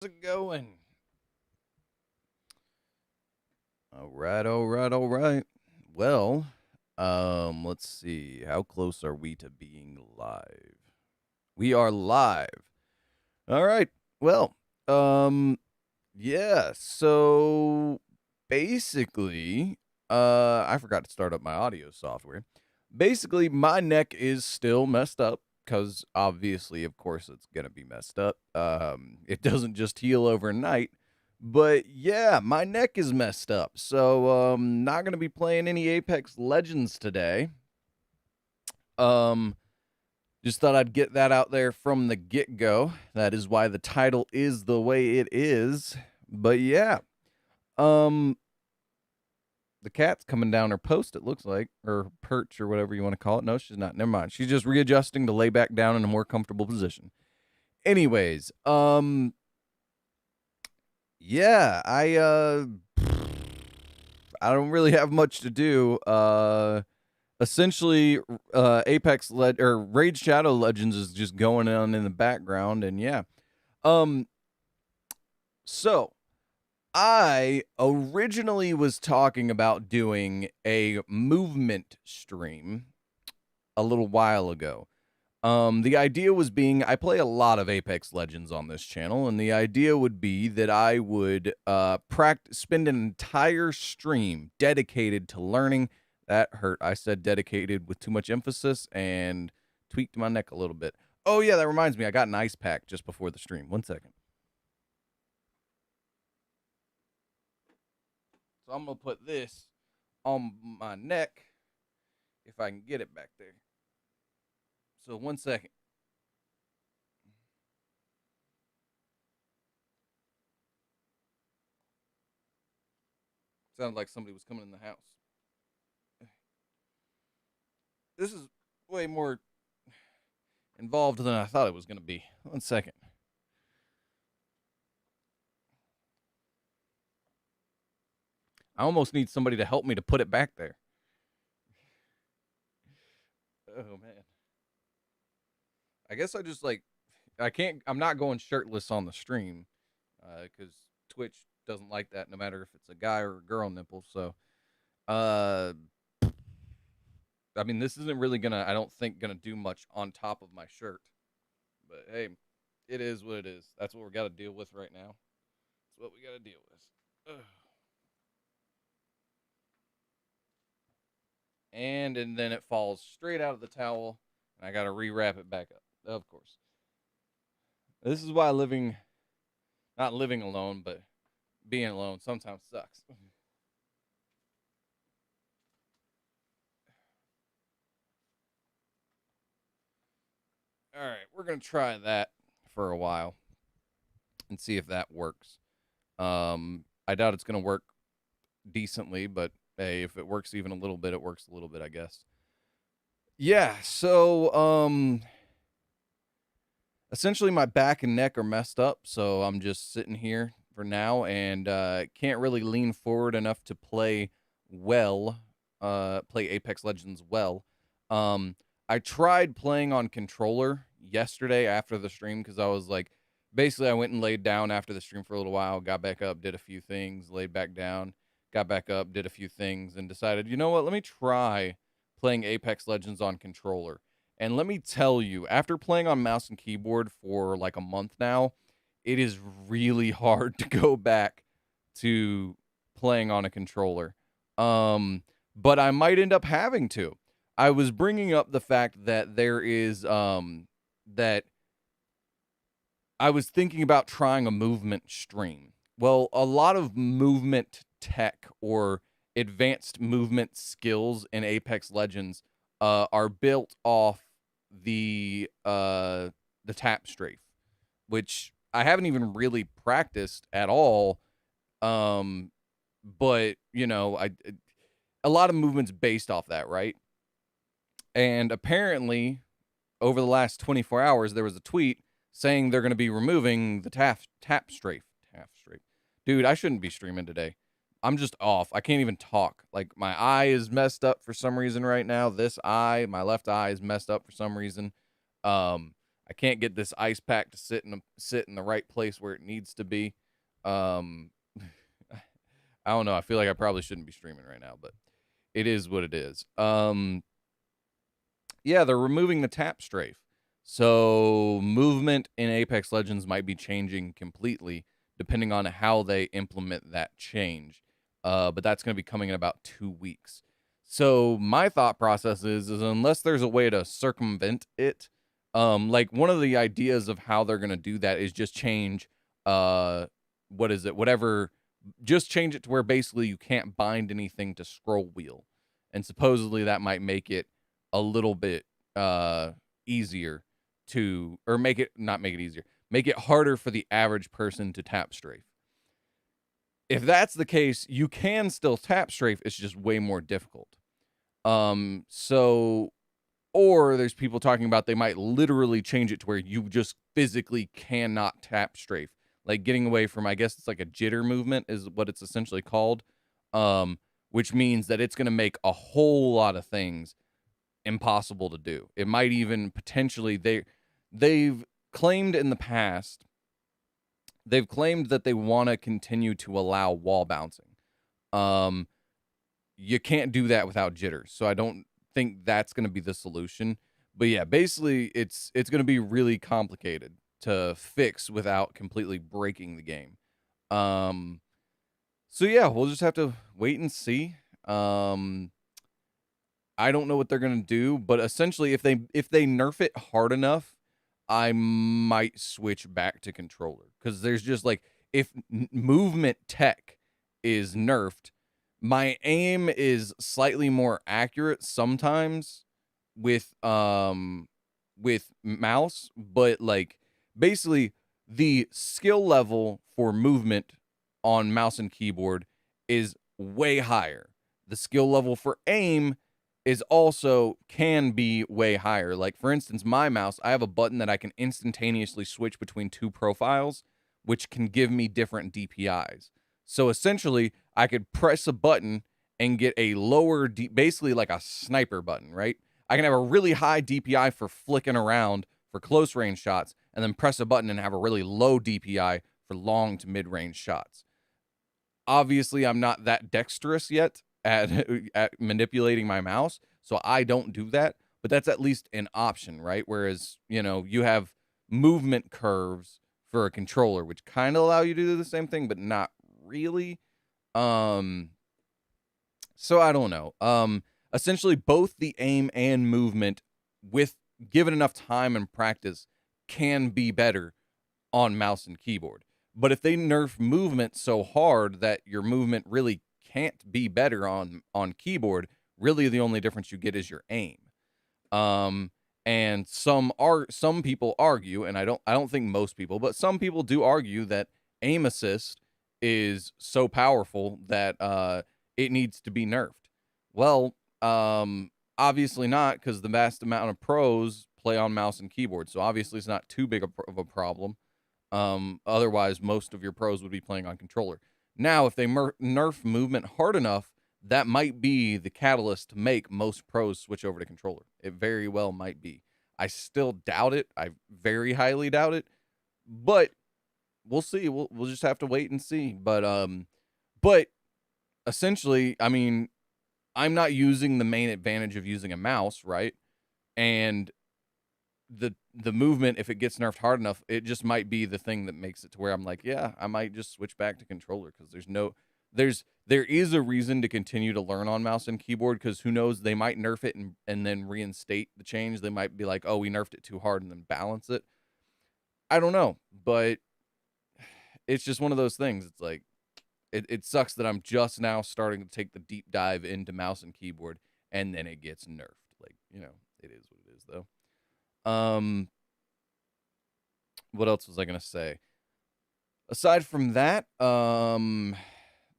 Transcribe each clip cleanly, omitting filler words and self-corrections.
How's it going? All right, all right, all right. Well, let's see. How close are we to being live? We are live. All right. Well, um, yeah. So basically, I forgot to start up my audio software. Basically, my neck is still messed up because obviously, of course, it's gonna be messed up. It doesn't just heal overnight. But yeah, my neck is messed up. So not gonna be playing any Apex Legends today. Um just thought I'd get that out there from the get-go. That is why the title is the way it is. But yeah, um the cat's coming down her post, it looks like, or perch or whatever you want to call it. No, she's not. Never mind. She's just readjusting to lay back down in a more comfortable position. Anyways, yeah, I don't really have much to do. Essentially, Raid Shadow Legends is just going on in the background, and yeah. Um, so I originally was talking about doing a movement stream a little while ago. The idea was being I play a lot of Apex Legends on this channel, and the idea would be that I would spend an entire stream dedicated to learning. That hurt. I said dedicated with too much emphasis and tweaked my neck a little bit. Oh yeah, that reminds me. I got an ice pack just before the stream. 1 second. So I'm gonna put this on my neck if I can get it back there. So 1 second. Sounded like somebody was coming in the house. This is way more involved than I thought it was going to be. 1 second. I almost need somebody to help me to put it back there. Oh man. I guess I just I can't. I'm not going shirtless on the stream because Twitch doesn't like that, no matter if it's a guy or a girl nipple. So, uh, I mean, this isn't really gonna. I don't think gonna do much on top of my shirt. But hey, it is what it is. That's what we got to deal with right now. That's what we got to deal with. Ugh. And then it falls straight out of the towel, and I got to rewrap it back up. Of course, this is why not living alone, but being alone sometimes sucks. All right, we're gonna try that for a while and see if that works. I doubt it's gonna work decently, but hey, if it works even a little bit, it works a little bit, I guess. Yeah. So, essentially my back and neck are messed up, so I'm just sitting here for now and can't really lean forward enough to play Apex Legends well. um I tried playing on controller yesterday after the stream because I was like, basically I went and laid down after the stream for a little while, got back up, did a few things, laid back down, got back up, did a few things, and decided, you know what, let me try playing Apex Legends on controller. And let me tell you, after playing on mouse and keyboard for like a month now, it is really hard to go back to playing on a controller. But I might end up having to. I was bringing up the fact that there is that I was thinking about trying a movement stream. Well, a lot of movement tech or advanced movement skills in Apex Legends are built off the tap strafe, which I haven't even really practiced at all. Um, but you know, a lot of movements based off that, right? And apparently, over the last 24 hours, there was a tweet saying they're going to be removing the tap strafe. Tap strafe. Dude, I shouldn't be streaming today. I'm just off. I can't even talk. Like my eye is messed up for some reason right now. This eye, my left eye is messed up for some reason. Um I can't get this ice pack to sit in the right place where it needs to be. Um, I don't know. I feel like I probably shouldn't be streaming right now, but it is what it is. Yeah, they're removing the tap strafe. So movement in Apex Legends might be changing completely depending on how they implement that change. But that's going to be coming in about 2 weeks. So my thought process is unless there's a way to circumvent it, like one of the ideas of how they're going to do that is just change, what is it? Whatever, just change it to where basically you can't bind anything to scroll wheel. And supposedly that might make it a little bit easier to, or not make it easier, make it harder for the average person to tap strafe. If that's the case, you can still tap strafe, it's just way more difficult. So, or there's people talking about they might literally change it to where you just physically cannot tap strafe, like getting away from, I guess it's like a jitter movement is what it's essentially called, which means that it's going to make a whole lot of things impossible to do. It might even potentially, they've claimed in the past, they've claimed that they want to continue to allow wall bouncing. You can't do that without jitters, so I don't think that's going to be the solution. But yeah, basically it's going to be really complicated to fix without completely breaking the game. So yeah, we'll just have to wait and see. I don't know what they're gonna do, but essentially, if they nerf it hard enough, I might switch back to controller because there's just like if movement tech is nerfed, my aim is slightly more accurate sometimes with mouse, but like basically the skill level for movement on mouse and keyboard is way higher. The skill level for aim is also can be way higher. Like for instance, my mouse, I have a button that I can instantaneously switch between 2 profiles, which can give me different DPIs. So essentially, I could press a button and get a lower, basically like a sniper button, right? I can have a really high DPI for flicking around for close range shots, and then press a button and have a really low DPI for long to mid range shots. Obviously, I'm not that dexterous yet at manipulating my mouse, so I don't do that, but that's at least an option, right? Whereas, you have movement curves for a controller, which kind of allow you to do the same thing, but not really. So I don't know. Essentially both the aim and movement, with given enough time and practice, can be better on mouse and keyboard. But if they nerf movement so hard that your movement really can't be better on keyboard, really the only difference you get is your aim. And some people argue, and I don't think most people, but some people do argue that aim assist is so powerful that it needs to be nerfed. Well, obviously not, because the vast amount of pros play on mouse and keyboard, so obviously it's not too big of a problem. Otherwise, most of your pros would be playing on controller. Now, if they nerf movement hard enough, that might be the catalyst to make most pros switch over to controller. It very well might be. I still doubt it. I very highly doubt it. But we'll see. We'll just have to wait and see. But essentially, I mean, I'm not using the main advantage of using a mouse, right? And the movement, if it gets nerfed hard enough, it just might be the thing that makes it to where I'm like, yeah, I might just switch back to controller, because there is a reason to continue to learn on mouse and keyboard, because who knows, they might nerf it and then reinstate the change. They might be like, oh, we nerfed it too hard, and then balance it. I don't know, but it's just one of those things. It's like it sucks that I'm just now starting to take the deep dive into mouse and keyboard, and then it gets nerfed. Like, it is what it is, though. What else was I gonna say? Aside from that,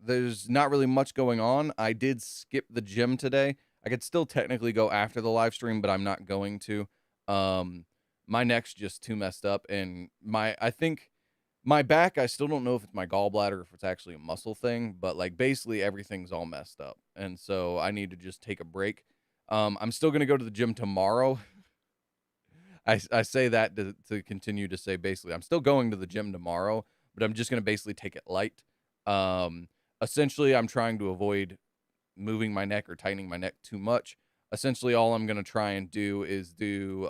there's not really much going on. I did skip the gym today. I could still technically go after the live stream, but I'm not going to. My neck's just too messed up, and I think my back, I still don't know if it's my gallbladder or if it's actually a muscle thing, but like basically everything's all messed up, and so I need to just take a break. I'm still gonna go to the gym tomorrow. I say that to continue to say basically I'm still going to the gym tomorrow, but I'm just gonna basically take it light. Um, Essentially, I'm trying to avoid moving my neck or tightening my neck too much. Essentially, all I'm gonna try and do is do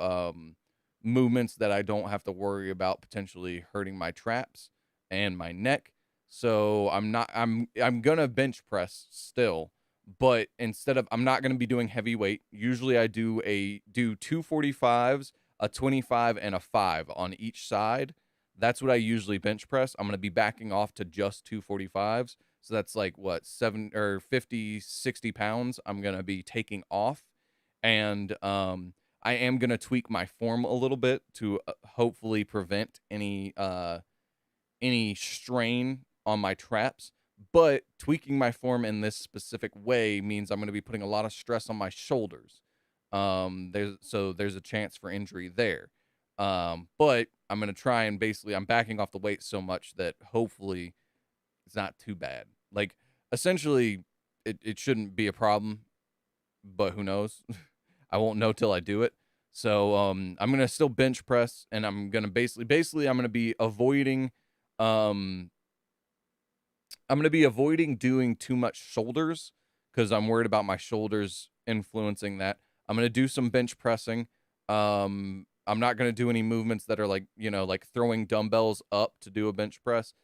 movements that I don't have to worry about potentially hurting my traps and my neck. So I'm gonna bench press still, but instead of I'm not gonna be doing heavy weight. Usually I do 245s, a 25, and a 5 on each side. That's what I usually bench press. I'm gonna be backing off to just 245s. So that's like what, 7 or 50, 60 pounds I'm gonna be taking off. And I am gonna tweak my form a little bit to hopefully prevent any strain on my traps. But tweaking my form in this specific way means I'm going to be putting a lot of stress on my shoulders. There's a chance for injury there. But I'm going to try and basically I'm backing off the weight so much that hopefully it's not too bad. Like essentially, it shouldn't be a problem, but who knows? I won't know till I do it. So I'm gonna still bench press, and I'm gonna basically I'm gonna be avoiding um doing too much shoulders because I'm worried about my shoulders influencing that. I'm gonna do some bench pressing. I'm not gonna do any movements that are like, like throwing dumbbells up to do a bench press.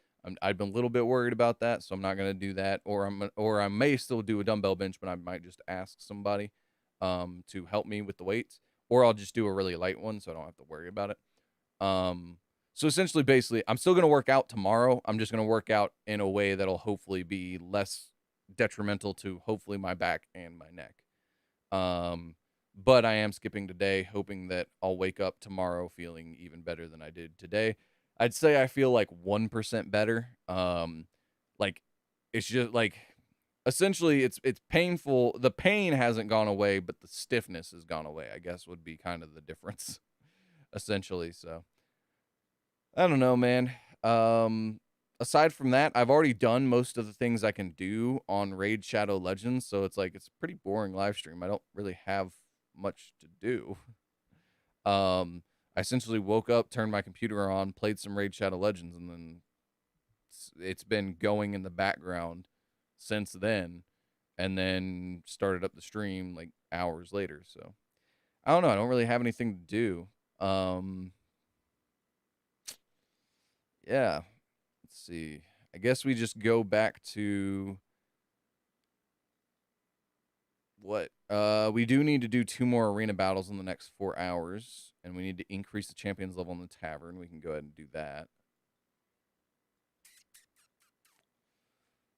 I've been a little bit worried about that, so I'm not gonna do that. Or I may still do a dumbbell bench, but I might just ask somebody to help me with the weights, or I'll just do a really light one so I don't have to worry about it. So essentially, basically, I'm still going to work out tomorrow. I'm just going to work out in a way that'll hopefully be less detrimental to hopefully my back and my neck. But I am skipping today, hoping that I'll wake up tomorrow feeling even better than I did today. I'd say I feel like 1% better. Like it's just like essentially it's painful. The pain hasn't gone away, but the stiffness has gone away, I guess would be kind of the difference essentially. So I don't know, man. Aside from that, I've already done most of the things I can do on Raid Shadow Legends, so it's like it's a pretty boring live stream. I don't really have much to do. I essentially woke up, turned my computer on, played some Raid Shadow Legends, and then it's been going in the background since then, and then started up the stream like hours later. So I don't know. I don't really have anything to do. Yeah. Let's see. I guess we just go back to what? We do need to do 2 more arena battles in the next 4 hours, and we need to increase the champions level in the tavern. We can go ahead and do that.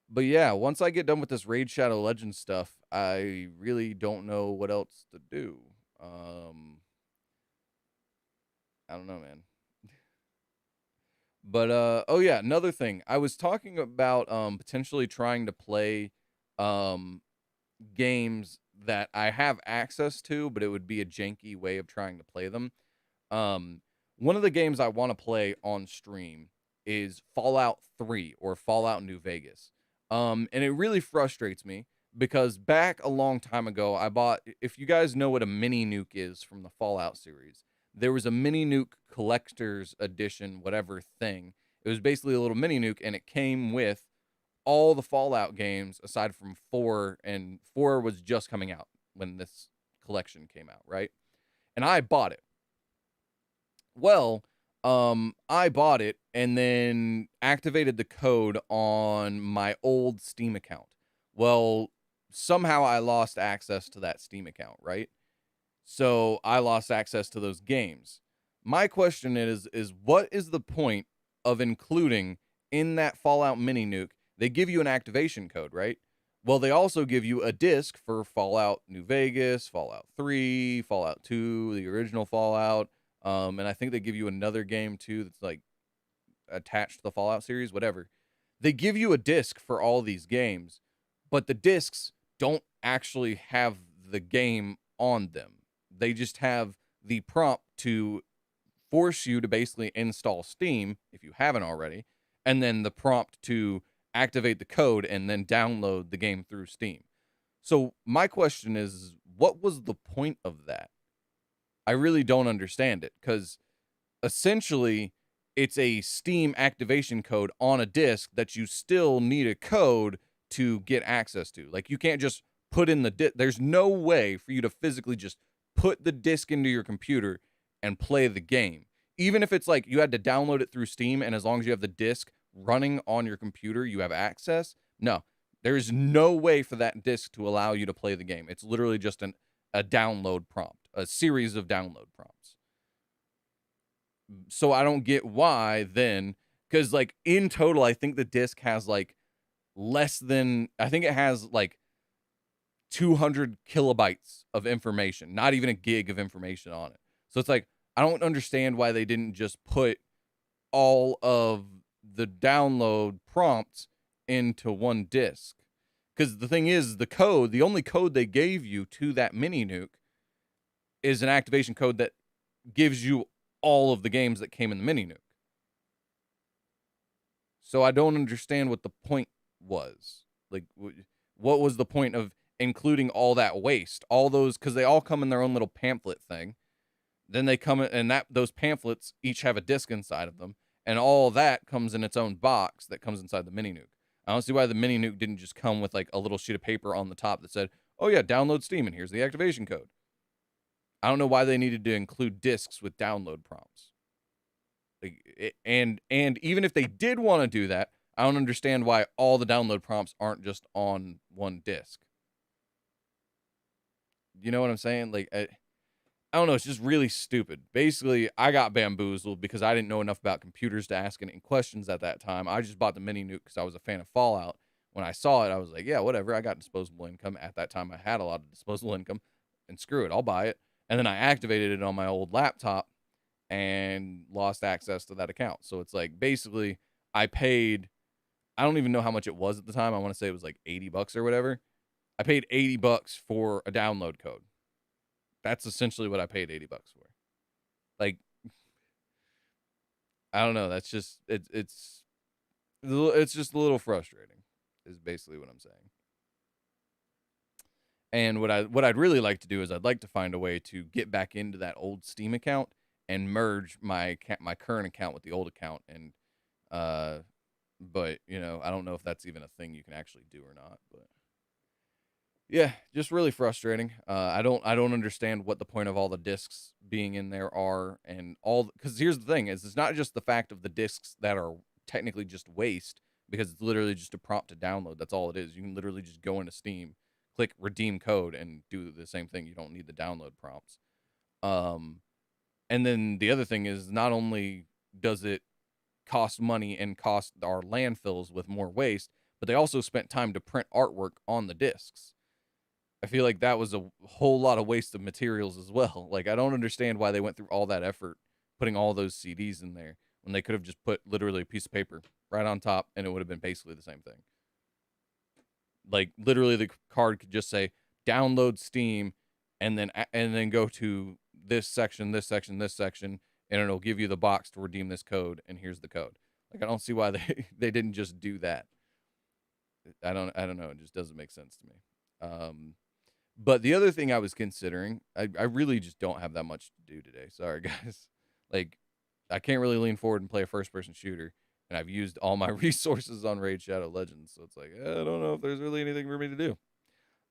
But yeah, once I get done with this Raid Shadow Legends stuff, I really don't know what else to do. I don't know, man. But oh yeah, another thing. I was talking about potentially trying to play um games that I have access to, but it would be a janky way of trying to play them. Um One of the games I want to play on stream is Fallout 3 or Fallout New Vegas. And it really frustrates me because back a long time ago I bought, if you guys know what a mini nuke is from the Fallout series, there was a mini nuke collector's edition whatever thing. It was basically a little mini nuke, and it came with all the Fallout games aside from 4, and 4 was just coming out when this collection came out, right? And I bought it. Well, I bought it and then activated the code on my old Steam account. Well, somehow I lost access to that Steam account, right? So I lost access to those games. My question is what is the point of including in that Fallout mini nuke? They give you an activation code, right? Well, they also give you a disc for Fallout New Vegas, Fallout 3, Fallout 2, the original Fallout. And I think they give you another game too that's like attached to the Fallout series, whatever. They give you a disc for all these games, but the discs don't actually have the game on them. They just have the prompt to force you to basically install Steam if you haven't already, and then the prompt to activate the code and then download the game through Steam. So my question is, what was the point of that? I really don't understand it, because essentially it's a Steam activation code on a disc that you still need a code to get access to. Like, you can't just put in the disc. There's no way for you to physically just put the disc into your computer and play the game. Even if it's like you had to download it through Steam, and as long as you have the disc running on your computer, you have access. No, there's no way for that disc to allow you to play the game. It's literally just a download prompt, a series of download prompts. So I don't get why then, because like in total, I think the disc has like less than, I think it has like 200 kilobytes of information, not even a gig of information on it. So it's like, I don't understand why they didn't just put all of the download prompts into one disc. Because the thing is, the only code they gave you to that mini nuke is an activation code that gives you all of the games that came in the mini nuke. So I don't understand what the point was. Like, what was the point of including all that waste? All those, because they all come in their own little pamphlet thing. Then they come in, and those pamphlets each have a disc inside of them, and all that comes in its own box that comes inside the mini nuke. I don't see why the mini nuke didn't just come with like a little sheet of paper on the top that said, "Oh yeah, download Steam, and here's the activation code." I don't know why they needed to include discs with download prompts. Like, and even if they did want to do that, I don't understand why all the download prompts aren't just on one disc. You know what I'm saying? Like, I don't know. It's just really stupid. Basically, I got bamboozled because I didn't know enough about computers to ask any questions at that time. I just bought the mini nuke because I was a fan of Fallout. When I saw it, I was like, yeah, whatever. I got disposable income. At that time, I had a lot of disposable income, and screw it, I'll buy it. And then I activated it on my old laptop and lost access to that account. So it's like, basically, I paid, I don't even know how much it was at the time. I want to say it was like $80 or whatever. I paid $80 for a download code. That's essentially what I paid $80 for. Like, I don't know. That's just it's just a little frustrating, is basically what I'm saying. And what I'd really like to do is I'd like to find a way to get back into that old Steam account and merge my current account with the old account. And but you know, I don't know if that's even a thing you can actually do or not. But yeah, just really frustrating. I don't understand what the point of all the discs being in there are, and all, because here's the thing: is it's not just the fact of the discs that are technically just waste, because it's literally just a prompt to download. That's all it is. You can literally just go into Steam, click redeem code, and do the same thing. You don't need the download prompts. And then the other thing is, not only does it cost money and cost our landfills with more waste, but they also spent time to print artwork on the discs. I feel like that was a whole lot of waste of materials as well. Like, I don't understand why they went through all that effort putting all those CDs in there when they could have just put literally a piece of paper right on top, and it would have been basically the same thing. Like, literally the card could just say download Steam, and then go to this section, this section, this section, and it'll give you the box to redeem this code, and here's the code. Like, I don't see why they didn't just do that. I don't know. It just doesn't make sense to me. But the other thing I was considering, I really just don't have that much to do today. Sorry, guys. Like, I can't really lean forward and play a first-person shooter, and I've used all my resources on Raid Shadow Legends, so it's like, I don't know if there's really anything for me to do.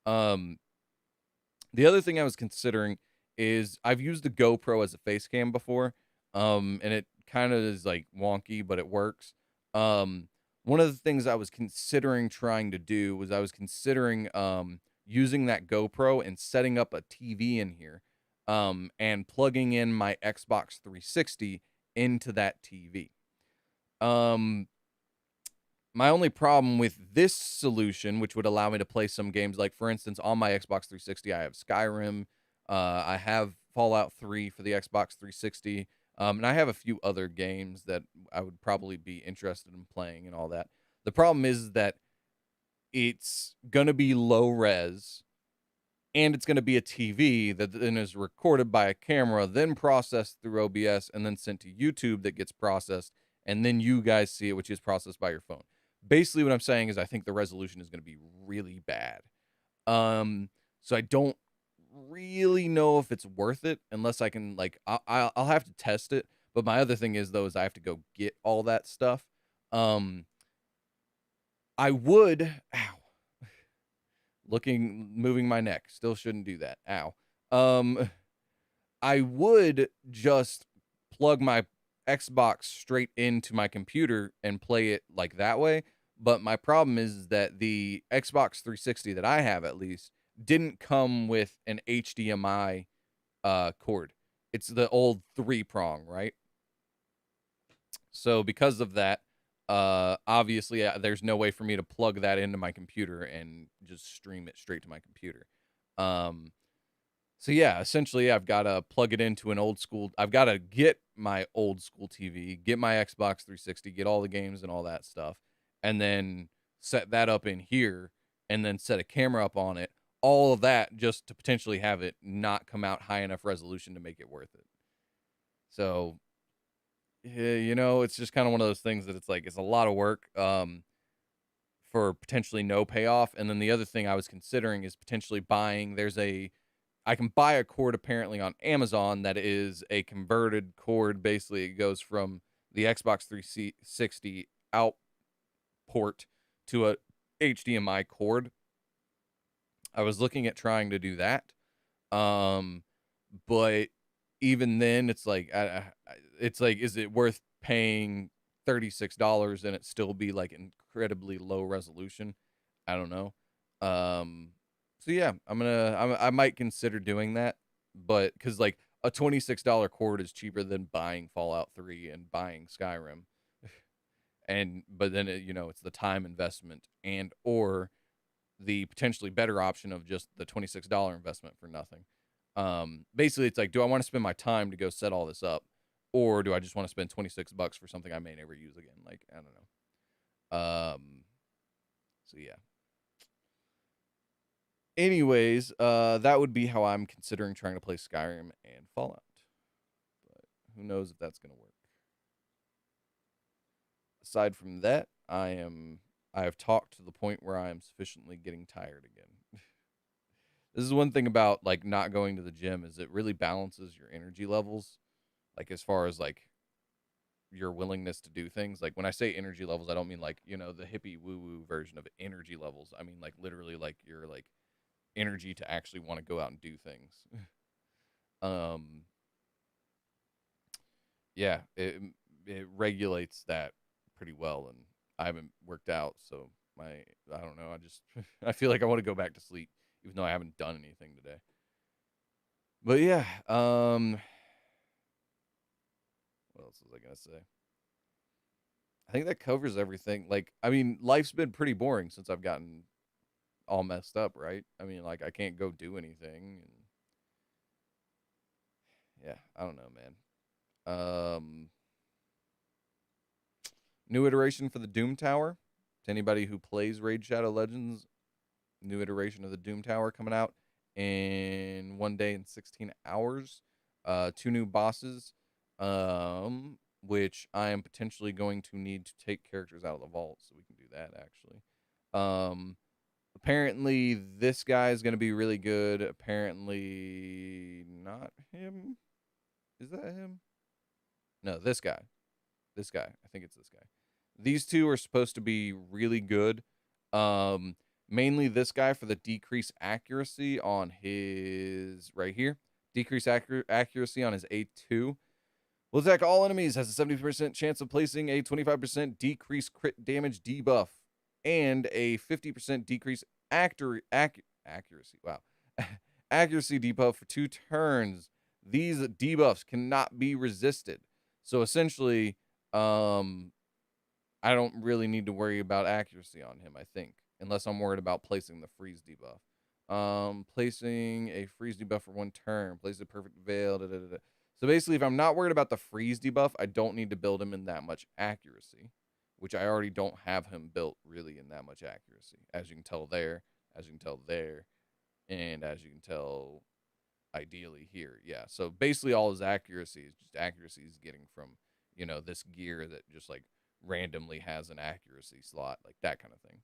The other thing I was considering is I've used the GoPro as a face cam before, and it kind of is, like, wonky, but it works. One of the things I was considering trying to do was I was considering, using that GoPro and setting up a TV in here, and plugging in my Xbox 360 into that TV. My only problem with this solution, which would allow me to play some games, like, for instance, on my Xbox 360, I have Skyrim, I have Fallout 3 for the Xbox 360, and I have a few other games that I would probably be interested in playing and all that. The problem is that it's going to be low res, and it's going to be a TV that then is recorded by a camera, then processed through OBS, and then sent to YouTube that gets processed, and then you guys see it, which is processed by your phone. Basically, what I'm saying is I think the resolution is going to be really bad. So I don't really know if it's worth it unless I can, like, I'll have to test it. But my other thing is, though, is I have to go get all that stuff. Um, I would, ow, moving my neck. Still shouldn't do that. Ow. Um, I would just plug my Xbox straight into my computer and play it like that way. But my problem is that the Xbox 360 that I have, at least, didn't come with an HDMI cord. It's the old 3-prong, right? So because of that, obviously there's no way for me to plug that into my computer and just stream it straight to my computer. Um, so yeah, essentially I've got to plug it into an old school. I've got to get my old school TV, get my Xbox 360, get all the games and all that stuff, and then set that up in here, and then set a camera up on it. All of that just to potentially have it not come out high enough resolution to make it worth it. So, yeah, it's just kind of one of those things that it's like it's a lot of work for potentially no payoff. And then the other thing I was considering is potentially buying. I can buy a cord apparently on Amazon that is a converted cord. Basically, it goes from the Xbox 360 out port to a HDMI cord. I was looking at trying to do that, but even then, it's like, is it worth paying $36 and it still be like incredibly low resolution? I don't know. So yeah, I might consider doing that, but because like a $26 cord is cheaper than buying Fallout 3 and buying Skyrim, but then it's the time investment and or the potentially better option of just the $26 investment for nothing. Basically, it's like, do I want to spend my time to go set all this up, or do I just want to spend $26 for something I may never use again? Like, I don't know. So yeah. Anyways, that would be how I'm considering trying to play Skyrim and Fallout. But who knows if that's going to work. Aside from that, I have talked to the point where I am sufficiently getting tired again. This is one thing about like not going to the gym is it really balances your energy levels, like as far as like your willingness to do things. Like when I say energy levels, I don't mean like, the hippie woo woo version of energy levels. I mean like literally like your like energy to actually want to go out and do things. um yeah, it regulates that pretty well, and I haven't worked out, so I don't know, I just I feel like I want to go back to sleep even though I haven't done anything today. But yeah, what else was I gonna say? I think that covers everything. Like, I mean, life's been pretty boring since I've gotten all messed up, right? I mean, like, I can't go do anything. And yeah, I don't know, man. New iteration for the Doom Tower. To anybody who plays Raid Shadow Legends, new iteration of the Doom Tower coming out in 1 day and 16 hours. 2 new bosses, which I am potentially going to need to take characters out of the vault, so we can do that actually. Apparently this guy is going to be really good. Apparently not him. Is that him? No, this guy. This guy. I think it's this guy. These two are supposed to be really good. Mainly this guy for the decreased accuracy on his right here. Decreased accuracy on his A2. Will attack all enemies, has a 70% chance of placing a 25% decreased crit damage debuff and a 50% decreased accuracy. Wow. Accuracy debuff for 2 turns. These debuffs cannot be resisted. So essentially, I don't really need to worry about accuracy on him, I think, unless I'm worried about placing the freeze debuff. Placing a freeze debuff for 1 turn. Place a perfect veil. Da, da, da, da. So basically, if I'm not worried about the freeze debuff, I don't need to build him in that much accuracy, which I already don't have him built really in that much accuracy. As you can tell there, as you can tell there, and as you can tell ideally here. Yeah, so basically all his accuracy is just accuracy he's getting from, this gear that just like randomly has an accuracy slot, like that kind of thing.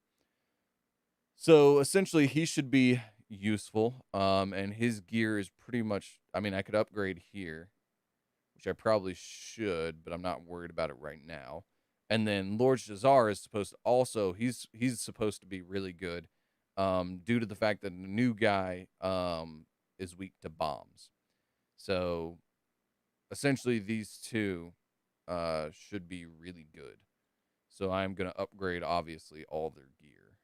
So essentially he should be, useful. And his gear is pretty much, I mean, I could upgrade here, which I probably should, but I'm not worried about it right now. And then Lord Shazar is supposed to also, he's supposed to be really good, due to the fact that the new guy is weak to bombs. So essentially these two should be really good. So I'm gonna upgrade obviously all their gear.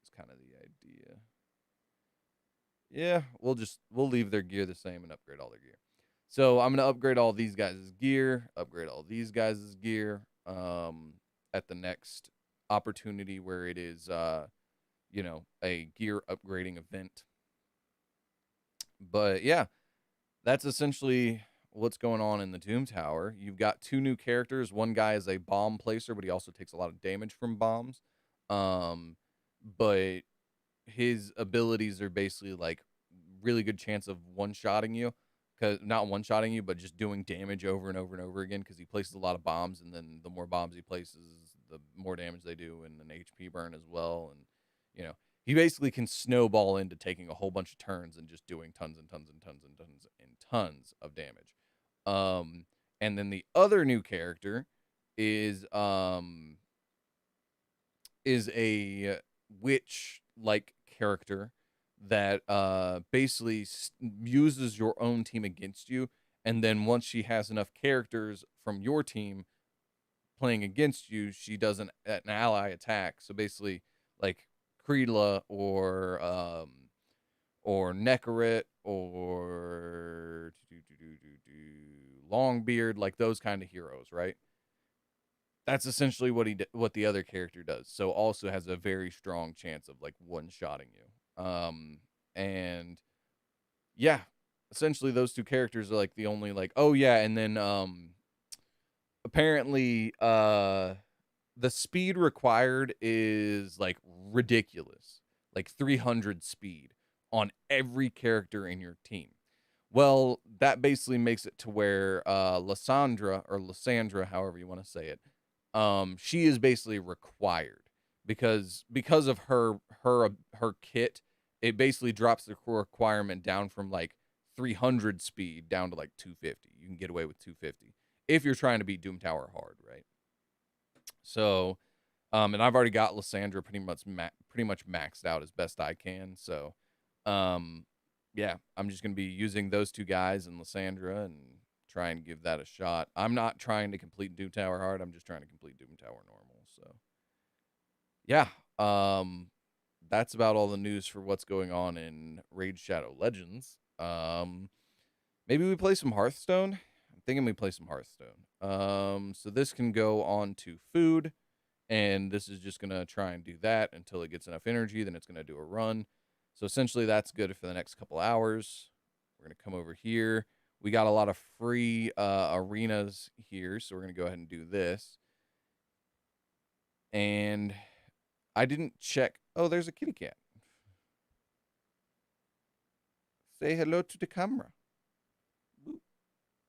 It's kind of the idea. Yeah, we'll leave their gear the same and upgrade all their gear. So I'm gonna upgrade all these guys' gear, upgrade all these guys' gear, at the next opportunity where it is a gear upgrading event. But yeah, that's essentially what's going on in the Doom Tower. You've got two new characters. One guy is a bomb placer, but he also takes a lot of damage from bombs. But his abilities are basically like really good chance of one-shotting you, cuz not one-shotting you, but just doing damage over and over and over again, cuz he places a lot of bombs, and then the more bombs he places, the more damage they do, and an HP burn as well. And you know, he basically can snowball into taking a whole bunch of turns and just doing tons and tons and tons and tons and tons of damage. Um and then the other new character is a witch like character that basically uses your own team against you, and then once she has enough characters from your team playing against you, she does an ally attack. So basically, like Creedla or Nekarit or Longbeard, like those kind of heroes, right? That's essentially what the other character does. So also has a very strong chance of like one-shotting you. And yeah, essentially those two characters are like the only like, oh yeah, and then apparently the speed required is like ridiculous. Like 300 speed on every character in your team. Well, that basically makes it to where Lysandra, however you want to say it, she is basically required because of her kit. It basically drops the requirement down from like 300 speed down to like 250. You can get away with 250 if you're trying to beat Doom Tower hard, right? So, and I've already got Lysandra pretty much maxed out as best I can. So, um, yeah, I'm just gonna be using those two guys and Lysandra and try and give that a shot. I'm not trying to complete Doom Tower hard. I'm just trying to complete Doom Tower normal. So, yeah, that's about all the news for what's going on in Raid Shadow Legends. Maybe we play some Hearthstone. I'm thinking we play some Hearthstone. So this can go on to food, and this is just gonna try and do that until it gets enough energy. Then it's gonna do a run. So essentially, that's good for the next couple hours. We're gonna come over here. We got a lot of free arenas here, so we're gonna go ahead and do this. And I didn't check. Oh, there's a kitty cat. Say hello to the camera. Boop,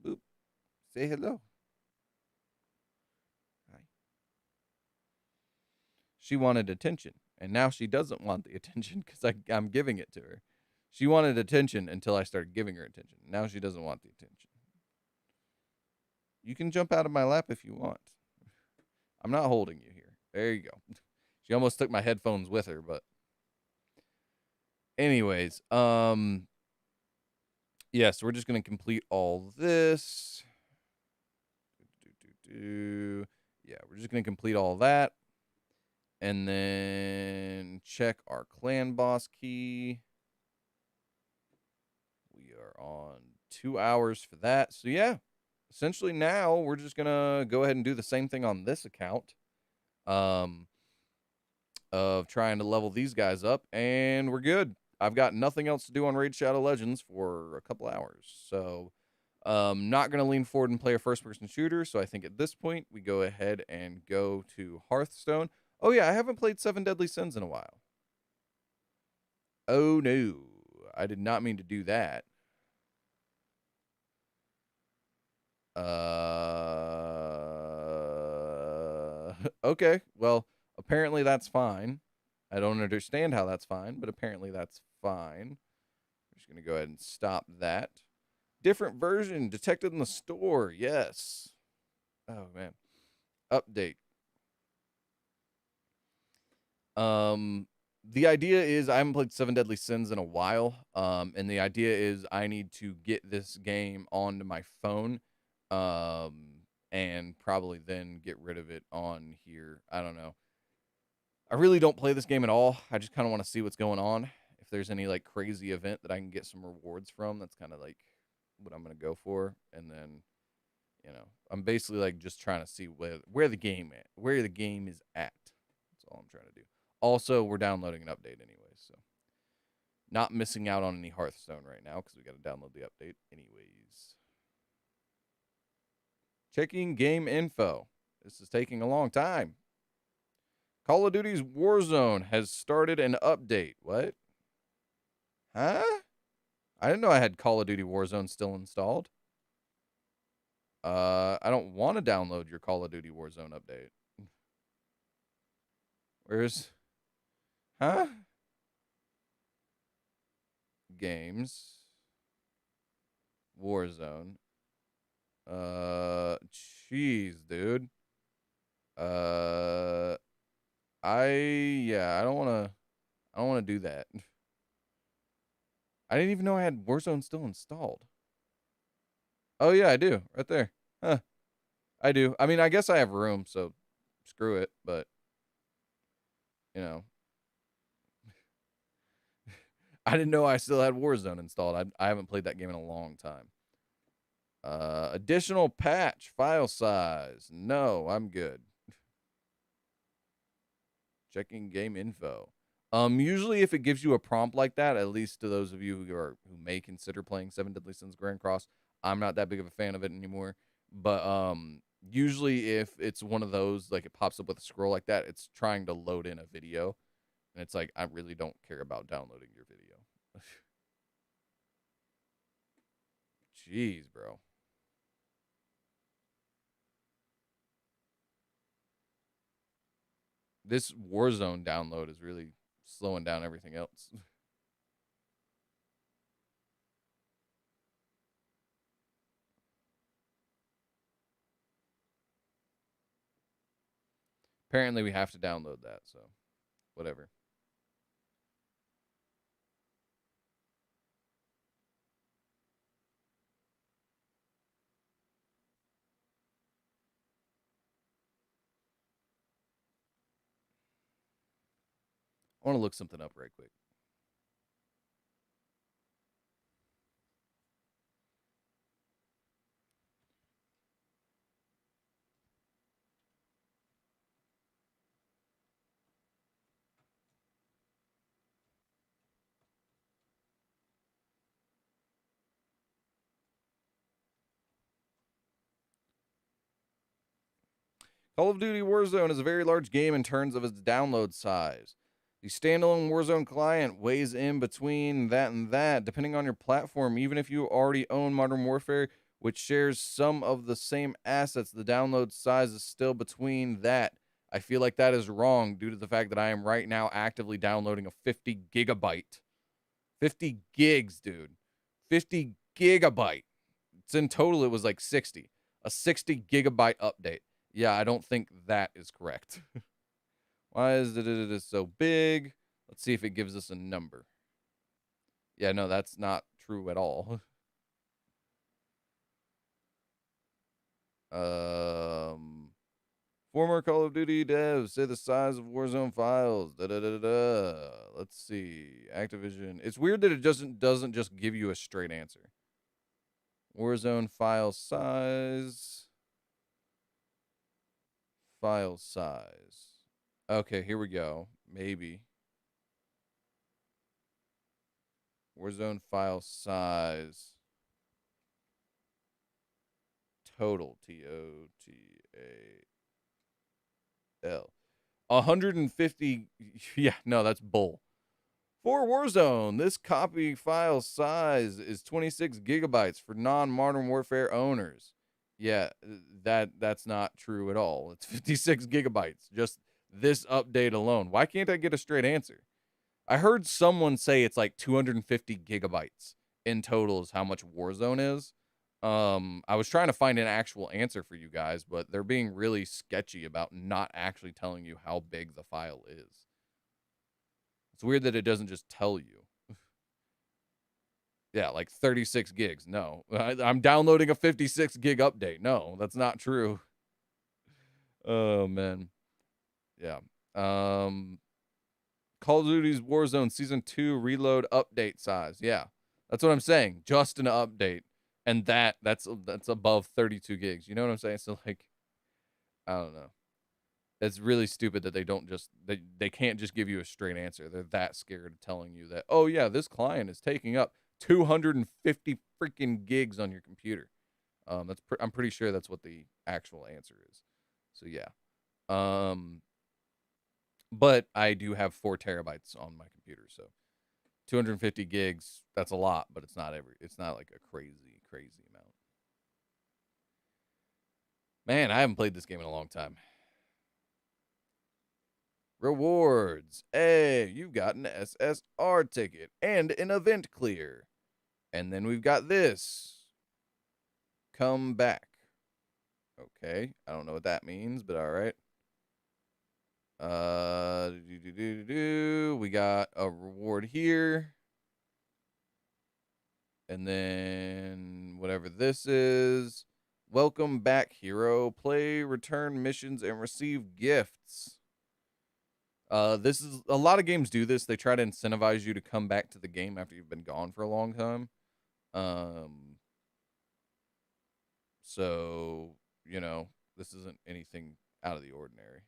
boop. Say hello. Hi. She wanted attention, and now she doesn't want the attention because I'm giving it to her. She wanted attention until I started giving her attention. Now she doesn't want the attention. You can jump out of my lap if you want. I'm not holding you here. There you go. She almost took my headphones with her, but anyways, yes, we're just gonna complete all this. Yeah, we're just gonna complete all that, and then check our clan boss key. We are on 2 hours for that. So yeah, essentially now we're just gonna go ahead and do the same thing on this account. Of trying to level these guys up, and we're good. I've got nothing else to do on Raid Shadow Legends for a couple hours. So not going to lean forward and play a first-person shooter, so I think at this point we go ahead and go to Hearthstone. Oh yeah, I haven't played Seven Deadly Sins in a while. Oh no, I did not mean to do that. Okay, well, apparently that's fine. I don't understand how that's fine, but apparently that's fine. I'm just going to go ahead and stop that. Different version detected in the store. Yes. Oh, man. Update. The idea is I haven't played Seven Deadly Sins in a while. And the idea is I need to get this game onto my phone. And probably then get rid of it on here. I don't know. I really don't play this game at all. I just kind of want to see what's going on. If there's any like crazy event that I can get some rewards from, that's kind of like what I'm going to go for. And then, you know, I'm basically like just trying to see where the game is at. That's all I'm trying to do. Also, we're downloading an update anyway, so not missing out on any Hearthstone right now because we got to download the update anyways. Checking game info. This is taking a long time. Call of Duty's Warzone has started an update. What? Huh? I didn't know I had Call of Duty Warzone still installed. I don't want to download your Call of Duty Warzone update. Where's... Huh? Games. Warzone. Jeez, dude. I don't want to do that. I didn't even know I had Warzone still installed. Oh yeah, I do. Right there. Huh. I do. I mean, I guess I have room, so screw it, but you know. I didn't know I still had Warzone installed. I haven't played that game in a long time. Additional patch, file size. No, I'm good. Checking game info. Usually if it gives you a prompt like that, at least to those of you who may consider playing Seven Deadly Sins Grand Cross, I'm not that big of a fan of it anymore. But usually if it's one of those, like it pops up with a scroll like that, it's trying to load in a video. And it's like, I really don't care about downloading your video. Jeez, bro. This Warzone download is really slowing down everything else. Apparently we have to download that, so whatever. I want to look something up right quick. Call of Duty Warzone is a very large game in terms of its download size. The standalone Warzone client weighs in between that and that, depending on your platform. Even if you already own Modern Warfare, which shares some of the same assets, the download size is still between that. I feel like that is wrong due to the fact that I am right now actively downloading a 50 gigabyte. 50 gigs, dude. 50 gigabyte. It's in total, it was like 60. A 60 gigabyte update. Yeah, I don't think that is correct. Why is it so big? Let's see if it gives us a number. Yeah, no, that's not true at all. Former Call of Duty devs say the size of Warzone files. Let's see. Activision. It's weird that it doesn't just give you a straight answer. Warzone file size. File size. Okay, here we go. Maybe. Warzone file size. Total. TOTAL. 150. Yeah, no, that's bull. For Warzone, this copy file size is 26 gigabytes for non-Modern Warfare owners. Yeah, that's not true at all. It's 56 gigabytes. Just this update alone. Why can't I get a straight answer? I heard someone say it's like 250 gigabytes in total is how much Warzone is. I was trying to find an actual answer for you guys, but they're being really sketchy about not actually telling you how big the file is. It's weird that it doesn't just tell you. Yeah, like 36 gigs. No, I'm downloading a 56 gig update. No, that's not true. Oh, man. Yeah. Call of Duty's Warzone Season 2 reload update size. Yeah, that's what I'm saying. Just an update. And that's above 32 gigs. You know what I'm saying? So, like, I don't know. It's really stupid that they can't just give you a straight answer. They're that scared of telling you that, oh, yeah, this client is taking up 250 freaking gigs on your computer. I'm pretty sure that's what the actual answer is. So, yeah. But I do have 4 terabytes on my computer, so 250 gigs, that's a lot, but it's not like a crazy amount. Man, I haven't played this game in a long time. Rewards. Hey, you've got an SSR ticket and an event clear. And then we've got this. Come back. Okay, I don't know what that means, but all right. We got a reward here. And then whatever this is. Welcome back, hero. Play, return missions, and receive gifts. This is a lot of games do this. They try to incentivize you to come back to the game after you've been gone for a long time. So, you know, this isn't anything out of the ordinary.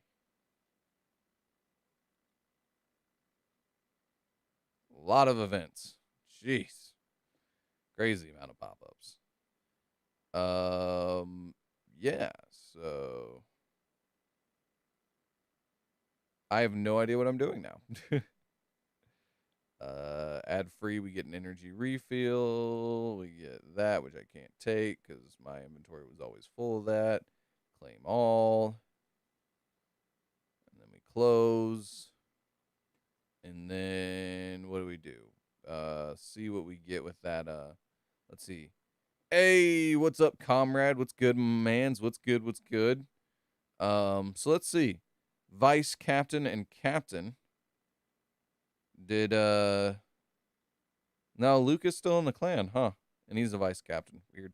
A lot of events. Jeez. Crazy amount of pop-ups. Yeah, so I have no idea what I'm doing now. Ad free, we get an energy refill. We get that, which I can't take because my inventory was always full of that. Claim all. And then we close. And then what do we do? See what we get with that. Let's see. Hey, what's up, comrade? What's good, mans? What's good? What's good? So let's see. Vice captain and captain. Did no, Luke is still in the clan, huh? And he's the vice captain. Weird.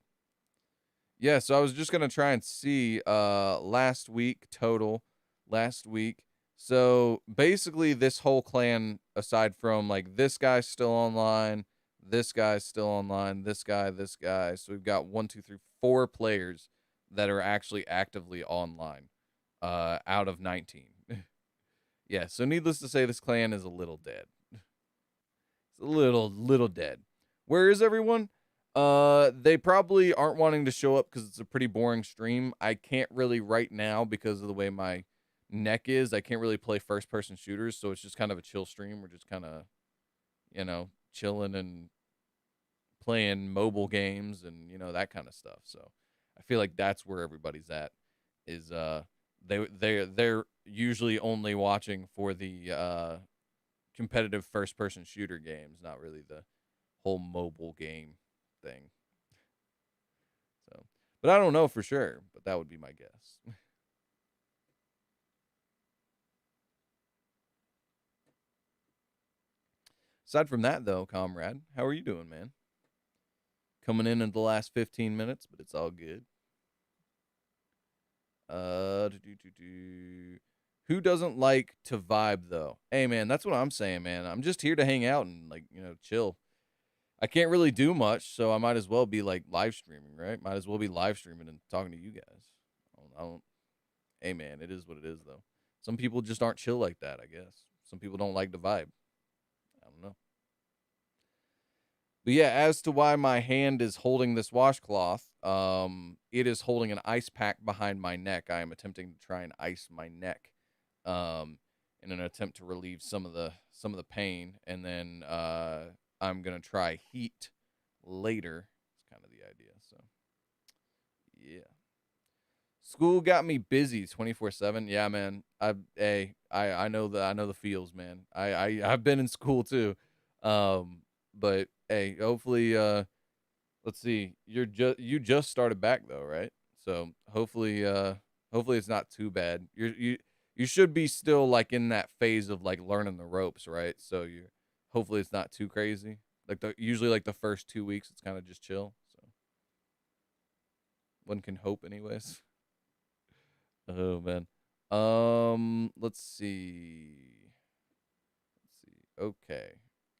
Yeah, so I was just gonna try and see last week total. Last week. So basically this whole clan, aside from like this guy's still online, this guy's still online, this guy, this guy. So we've got 1, 2, 3, 4 players that are actually actively online. Out of 19. Yeah, so needless to say, this clan is a little dead. It's a little dead. Where is everyone? They probably aren't wanting to show up because it's a pretty boring stream. I can't really right now because of the way my neck is. I can't really play first-person shooters, so it's just kind of a chill stream. We're just kind of, you know, chilling and playing mobile games and, you know, that kind of stuff. So I feel like that's where everybody's at. Is they're usually only watching for the competitive first-person shooter games, not really the whole mobile game thing. So, but I don't know for sure, but that would be my guess. Aside from that, though, comrade, how are you doing, man? Coming in the last 15 minutes, but it's all good. Who doesn't like to vibe though? Hey, man, that's what I'm saying, man. I'm just here to hang out and, like, you know, chill. I can't really do much, so I might as well be like live streaming, right? Might as well be live streaming and talking to you guys. I don't. Hey, man, it is what it is, though. Some people just aren't chill like that, I guess. Some people don't like the vibe. I don't know. But yeah, as to why my hand is holding this washcloth, it is holding an ice pack behind my neck. I am attempting to try and ice my neck, in an attempt to relieve some of the pain, and then I'm gonna try heat later. It's kind of the idea. So yeah. School got me busy 24/7. Yeah, man. I know the feels, man. I've been in school too. But hey, hopefully let's see. You just started back though, right? So hopefully it's not too bad. You should be still like in that phase of like learning the ropes, right? So you hopefully it's not too crazy. Like usually like the first 2 weeks it's kind of just chill. So one can hope anyways. Oh man. Let's see. Let's see. Okay.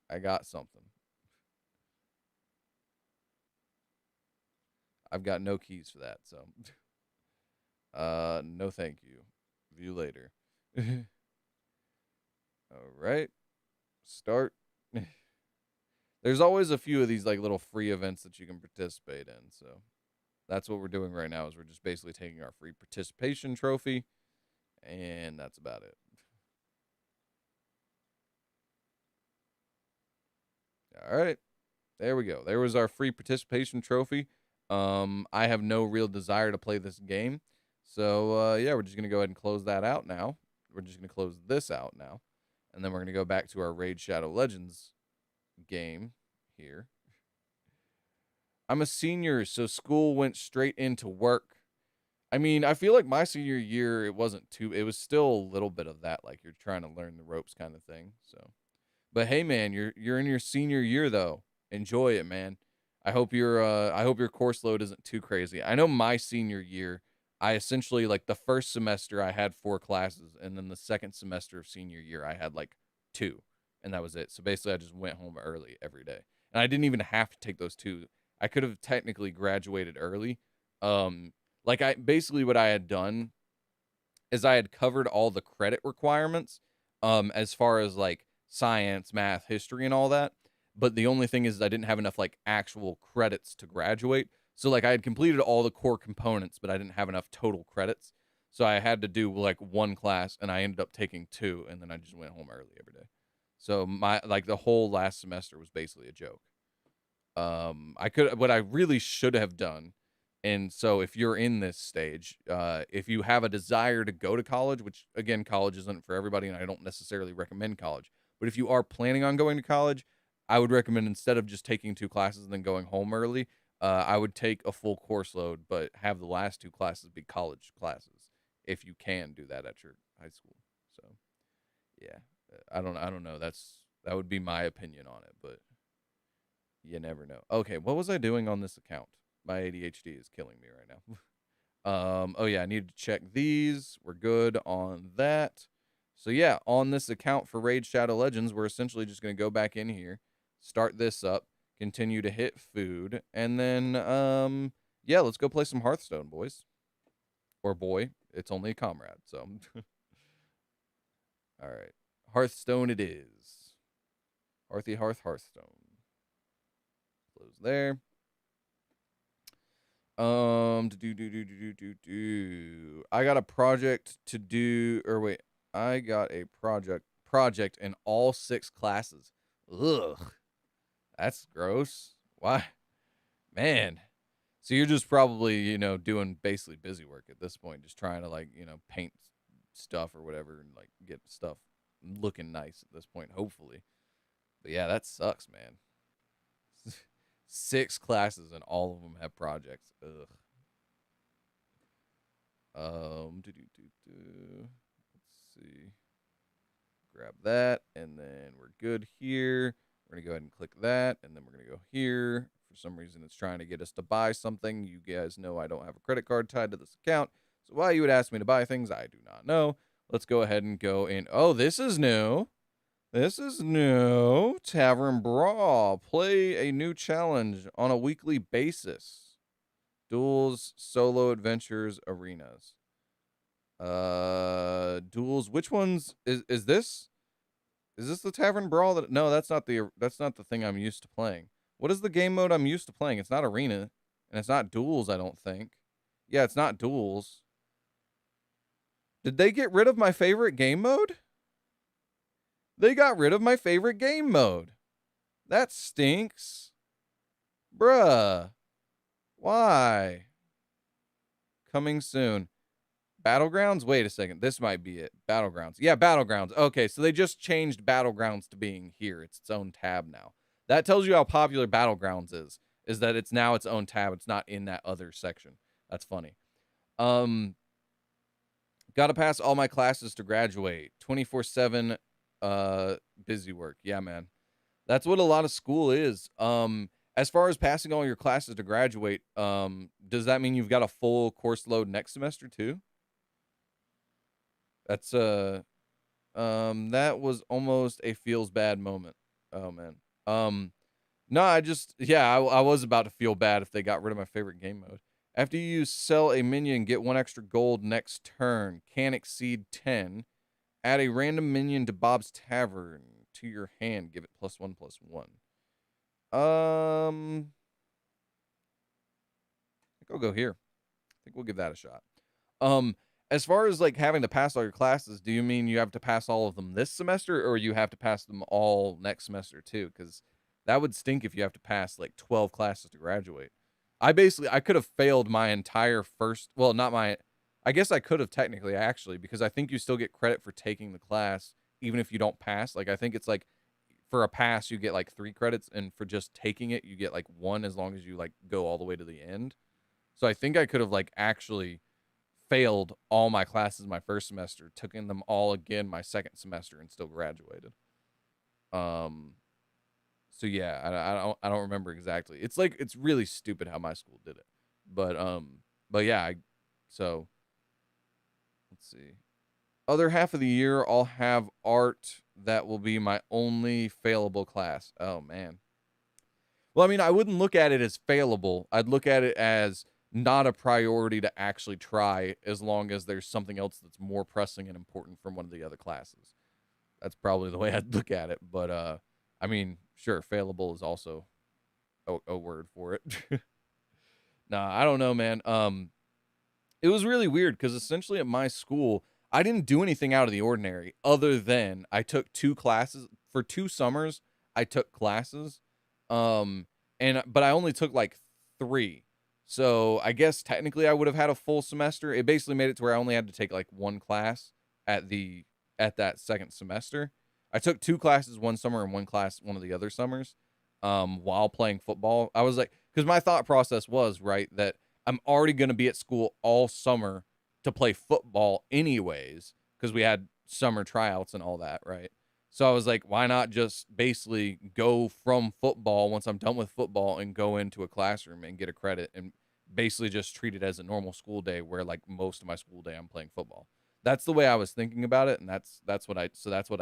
I got something. I've got no keys for that, so no thank you. View later. All right. Start. There's always a few of these like little free events that you can participate in, so that's what we're doing right now is we're just basically taking our free participation trophy and that's about it. All right. There we go. There was our free participation trophy. I have no real desire to play this game. So, yeah, we're just going to go ahead and close that out now. We're just going to close this out now. And then we're going to go back to our Raid Shadow Legends game here. I'm a senior, so school went straight into work. I mean, I feel like my senior year, it was still a little bit of that. Like you're trying to learn the ropes kind of thing. So, but hey, man, you're in your senior year though. Enjoy it, man. I hope your course load isn't too crazy. I know my senior year, I essentially like the first semester I had 4 classes, and then the second semester of senior year I had like 2, and that was it. So basically, I just went home early every day, and I didn't even have to take those 2. I could have technically graduated early. Like I basically what I had done is I had covered all the credit requirements as far as like science, math, history and all that. But the only thing is I didn't have enough like actual credits to graduate. So like I had completed all the core components, but I didn't have enough total credits. So I had to do like 1 class and I ended up taking 2 and then I just went home early every day. So my like the whole last semester was basically a joke. I could what I really should have done, and so if you're in this stage, if you have a desire to go to college, which again college isn't for everybody and I don't necessarily recommend college, but if you are planning on going to college, I would recommend instead of just taking 2 classes and then going home early, I would take a full course load but have the last 2 classes be college classes if you can do that at your high school. So yeah, I don't know, that would be my opinion on it, but you never know. Okay, what was I doing on this account? My ADHD is killing me right now. Oh yeah, I need to check these. We're good on that. So yeah, on this account for Raid Shadow Legends, we're essentially just gonna go back in here, start this up, continue to hit food, and then yeah, let's go play some Hearthstone, boys. Or boy, it's only a comrade, so all right. Hearthstone it is. Hearthstone. Close there. I got a project to do, or wait, I got a project in all 6 classes. Ugh, that's gross. Why, man? So you're just probably doing basically busy work at this point, just trying to like paint stuff or whatever and like get stuff looking nice at this point, hopefully. But yeah, that sucks, man. 6 classes and all of them have projects. Ugh. Let's see. Grab that, and then we're good here. We're gonna go ahead and click that, and then we're gonna go here. For some reason, it's trying to get us to buy something. You guys know I don't have a credit card tied to this account, so why you would ask me to buy things, I do not know. Let's go ahead and go in. Oh, this is new. This is new. Tavern Brawl. Play a new challenge on a weekly basis. Duels, solo adventures, arenas. Duels. Which ones is this? Is this the Tavern Brawl? No, that's not the thing I'm used to playing. What is the game mode I'm used to playing? It's not arena, and it's not duels. I don't think. Yeah, it's not duels. Did they get rid of my favorite game mode? They got rid of my favorite game mode. That stinks. Bruh. Why? Coming soon. Battlegrounds? Wait a second. This might be it. Battlegrounds. Yeah, Battlegrounds. Okay, so they just changed Battlegrounds to being here. It's its own tab now. That tells you how popular Battlegrounds is that it's now its own tab. It's not in that other section. That's funny. Gotta pass all my classes to graduate. 24/7 busy work. Yeah, man. That's what a lot of school is. As far as passing all your classes to graduate, does that mean you've got a full course load next semester too? That's that was almost a feels bad moment. Oh man. No, I was about to feel bad if they got rid of my favorite game mode. After you sell a minion, get 1 extra gold next turn. Can't exceed 10. Add a random minion to Bob's Tavern to your hand. Give it +1/+1. I think I'll go here. I think we'll give that a shot. As far as like having to pass all your classes, do you mean you have to pass all of them this semester, or you have to pass them all next semester too? Because that would stink if you have to pass like 12 classes to graduate. I could have failed my entire first, well, not my, I guess I could have technically actually, because I think you still get credit for taking the class even if you don't pass. Like I think it's like for a pass you get like 3 credits, and for just taking it you get like 1 as long as you like go all the way to the end. So I think I could have like actually failed all my classes my first semester, took in them all again my second semester, and still graduated. So yeah, I don't remember exactly. It's like it's really stupid how my school did it, but yeah. So let's see. Other half of the year, I'll have art. That will be my only failable class. Oh man. Well, I mean, I wouldn't look at it as failable. I'd look at it as not a priority to actually try, as long as there's something else that's more pressing and important from one of the other classes. That's probably the way I'd look at it. But I mean, sure, failable is also a word for it. Nah, I don't know, man. It was really weird because essentially at my school, I didn't do anything out of the ordinary other than I took 2 classes for 2 summers. I took classes, but I only took like 3. So I guess technically I would have had a full semester. It basically made it to where I only had to take like 1 class at that second semester. I took 2 classes one summer and 1 class one of the other summers, while playing football. I was like, because my thought process was, right, that I'm already going to be at school all summer to play football anyways, because we had summer tryouts and all that, right? So I was like, why not just basically go from football once I'm done with football and go into a classroom and get a credit, and basically just treat it as a normal school day where like most of my school day I'm playing football. That's the way I was thinking about it, and that's what I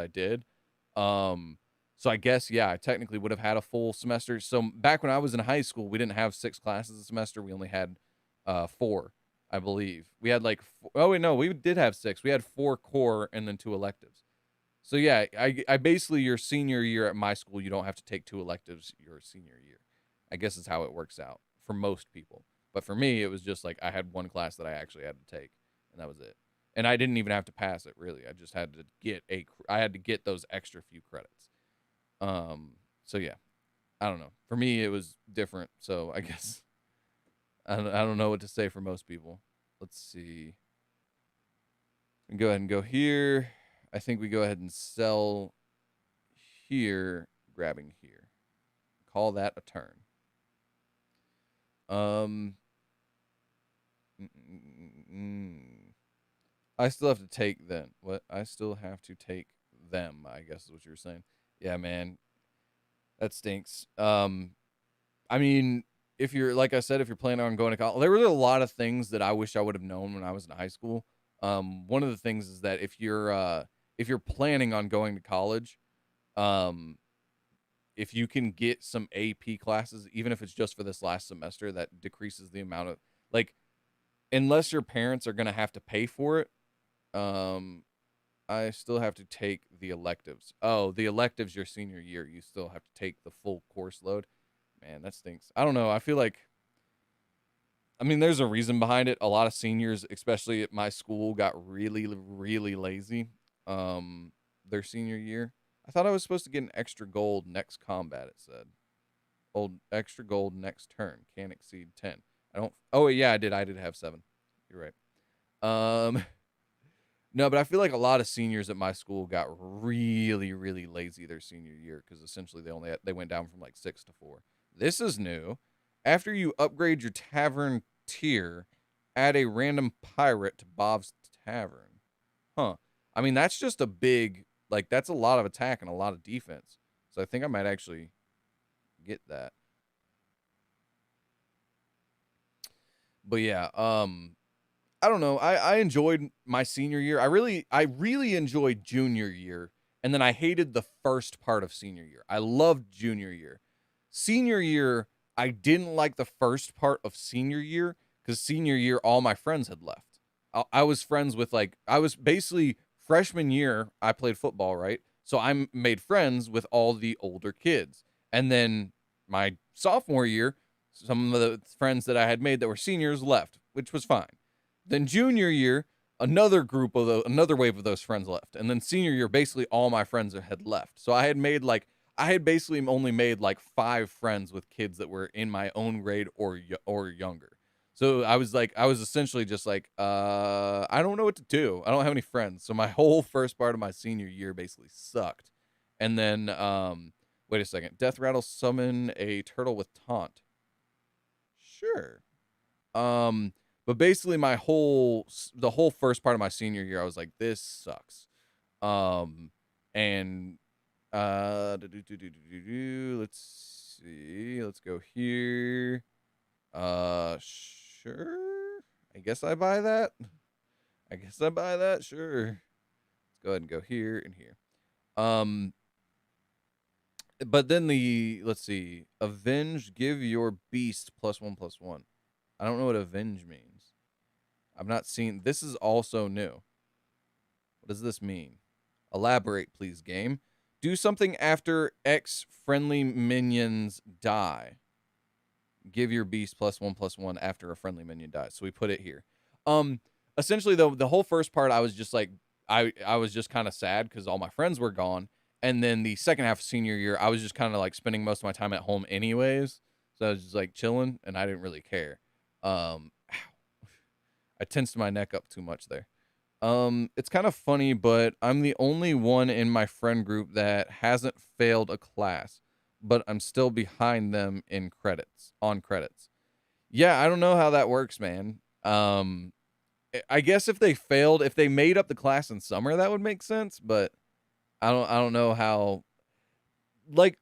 did. So I guess, yeah, I technically would have had a full semester. So back when I was in high school, we didn't have 6 classes a semester. We only had 4, I believe. We had like oh wait, no, we did have 6. We had 4 core and then 2 electives. So yeah, I basically, your senior year at my school, you don't have to take 2 electives your senior year. I guess is how it works out for most people. But for me, it was just like I had 1 class that I actually had to take, and that was it. And I didn't even have to pass it really. I just had to get those extra few credits. So yeah, I don't know. For me, it was different. So I guess I don't know what to say for most people. Let's see. We go ahead and go here. I think we go ahead and sell here, grabbing here. Call that a turn. I still have to take then. What? I still have to take them, I guess is what you were saying. Yeah, man. That stinks. I mean, if you're, like I said, if you're planning on going to college, there were a lot of things that I wish I would have known when I was in high school. One of the things is that if you're planning on going to college, um, if you can get some AP classes, even if it's just for this last semester, that decreases the amount of, like, unless your parents are gonna have to pay for it. Um, I still have to take the electives. Oh, the electives your senior year, you still have to take the full course load. Man, that stinks. I don't know. I feel like, I mean, there's a reason behind it. A lot of seniors, especially at my school, got really, really lazy their senior year. I thought I was supposed to get an extra gold next combat, it said. Old extra gold next turn. Can't exceed 10. I don't. Oh, yeah, I did. I did have 7. You're right. Um, no, but I feel like a lot of seniors at my school got really, really lazy their senior year because essentially they went down from like 6 to 4. This is new. After you upgrade your tavern tier, add a random pirate to Bob's Tavern. Huh. I mean, that's just a big, like, that's a lot of attack and a lot of defense. So I think I might actually get that. But yeah, I don't know. I enjoyed my senior year. I really enjoyed junior year, and then I hated the first part of senior year. I loved junior year. Senior year, I didn't like the first part of senior year because senior year, all my friends had left. I was friends with I was basically freshman year. I played football, right? So I made friends with all the older kids, and then my sophomore year, some of the friends that I had made that were seniors left, which was fine. Then junior year, another wave of those friends left, and then senior year, basically all my friends had left. So I had basically only made like 5 friends with kids that were in my own grade or younger. So I was essentially just I don't know what to do. I don't have any friends. So my whole first part of my senior year basically sucked. And then wait a second, Death Rattle summon a turtle with taunt. Sure. But basically the whole first part of my senior year, I was like, this sucks. Um, and let's see, let's go here. Sure. I guess I buy that. I guess I buy that. Sure. Let's go ahead and go here and here. But then let's see, avenge, give your beast +1/+1. I don't know what avenge means. I've not seen, this is also new. What does this mean? Elaborate, please, game. Do something after X friendly minions die. Give your beast +1/+1 after a friendly minion dies. So we put it here. Essentially though, the whole first part, I was just like, I was just kind of sad because all my friends were gone. And then the second half of senior year, I was just kind of like spending most of my time at home anyways. So I was just like chilling and I didn't really care. I tensed my neck up too much there. It's kind of funny, but I'm the only one in my friend group that hasn't failed a class, but I'm still behind them on credits. Yeah, I don't know how that works, man. I guess if they made up the class in summer, that would make sense, but I don't know how, like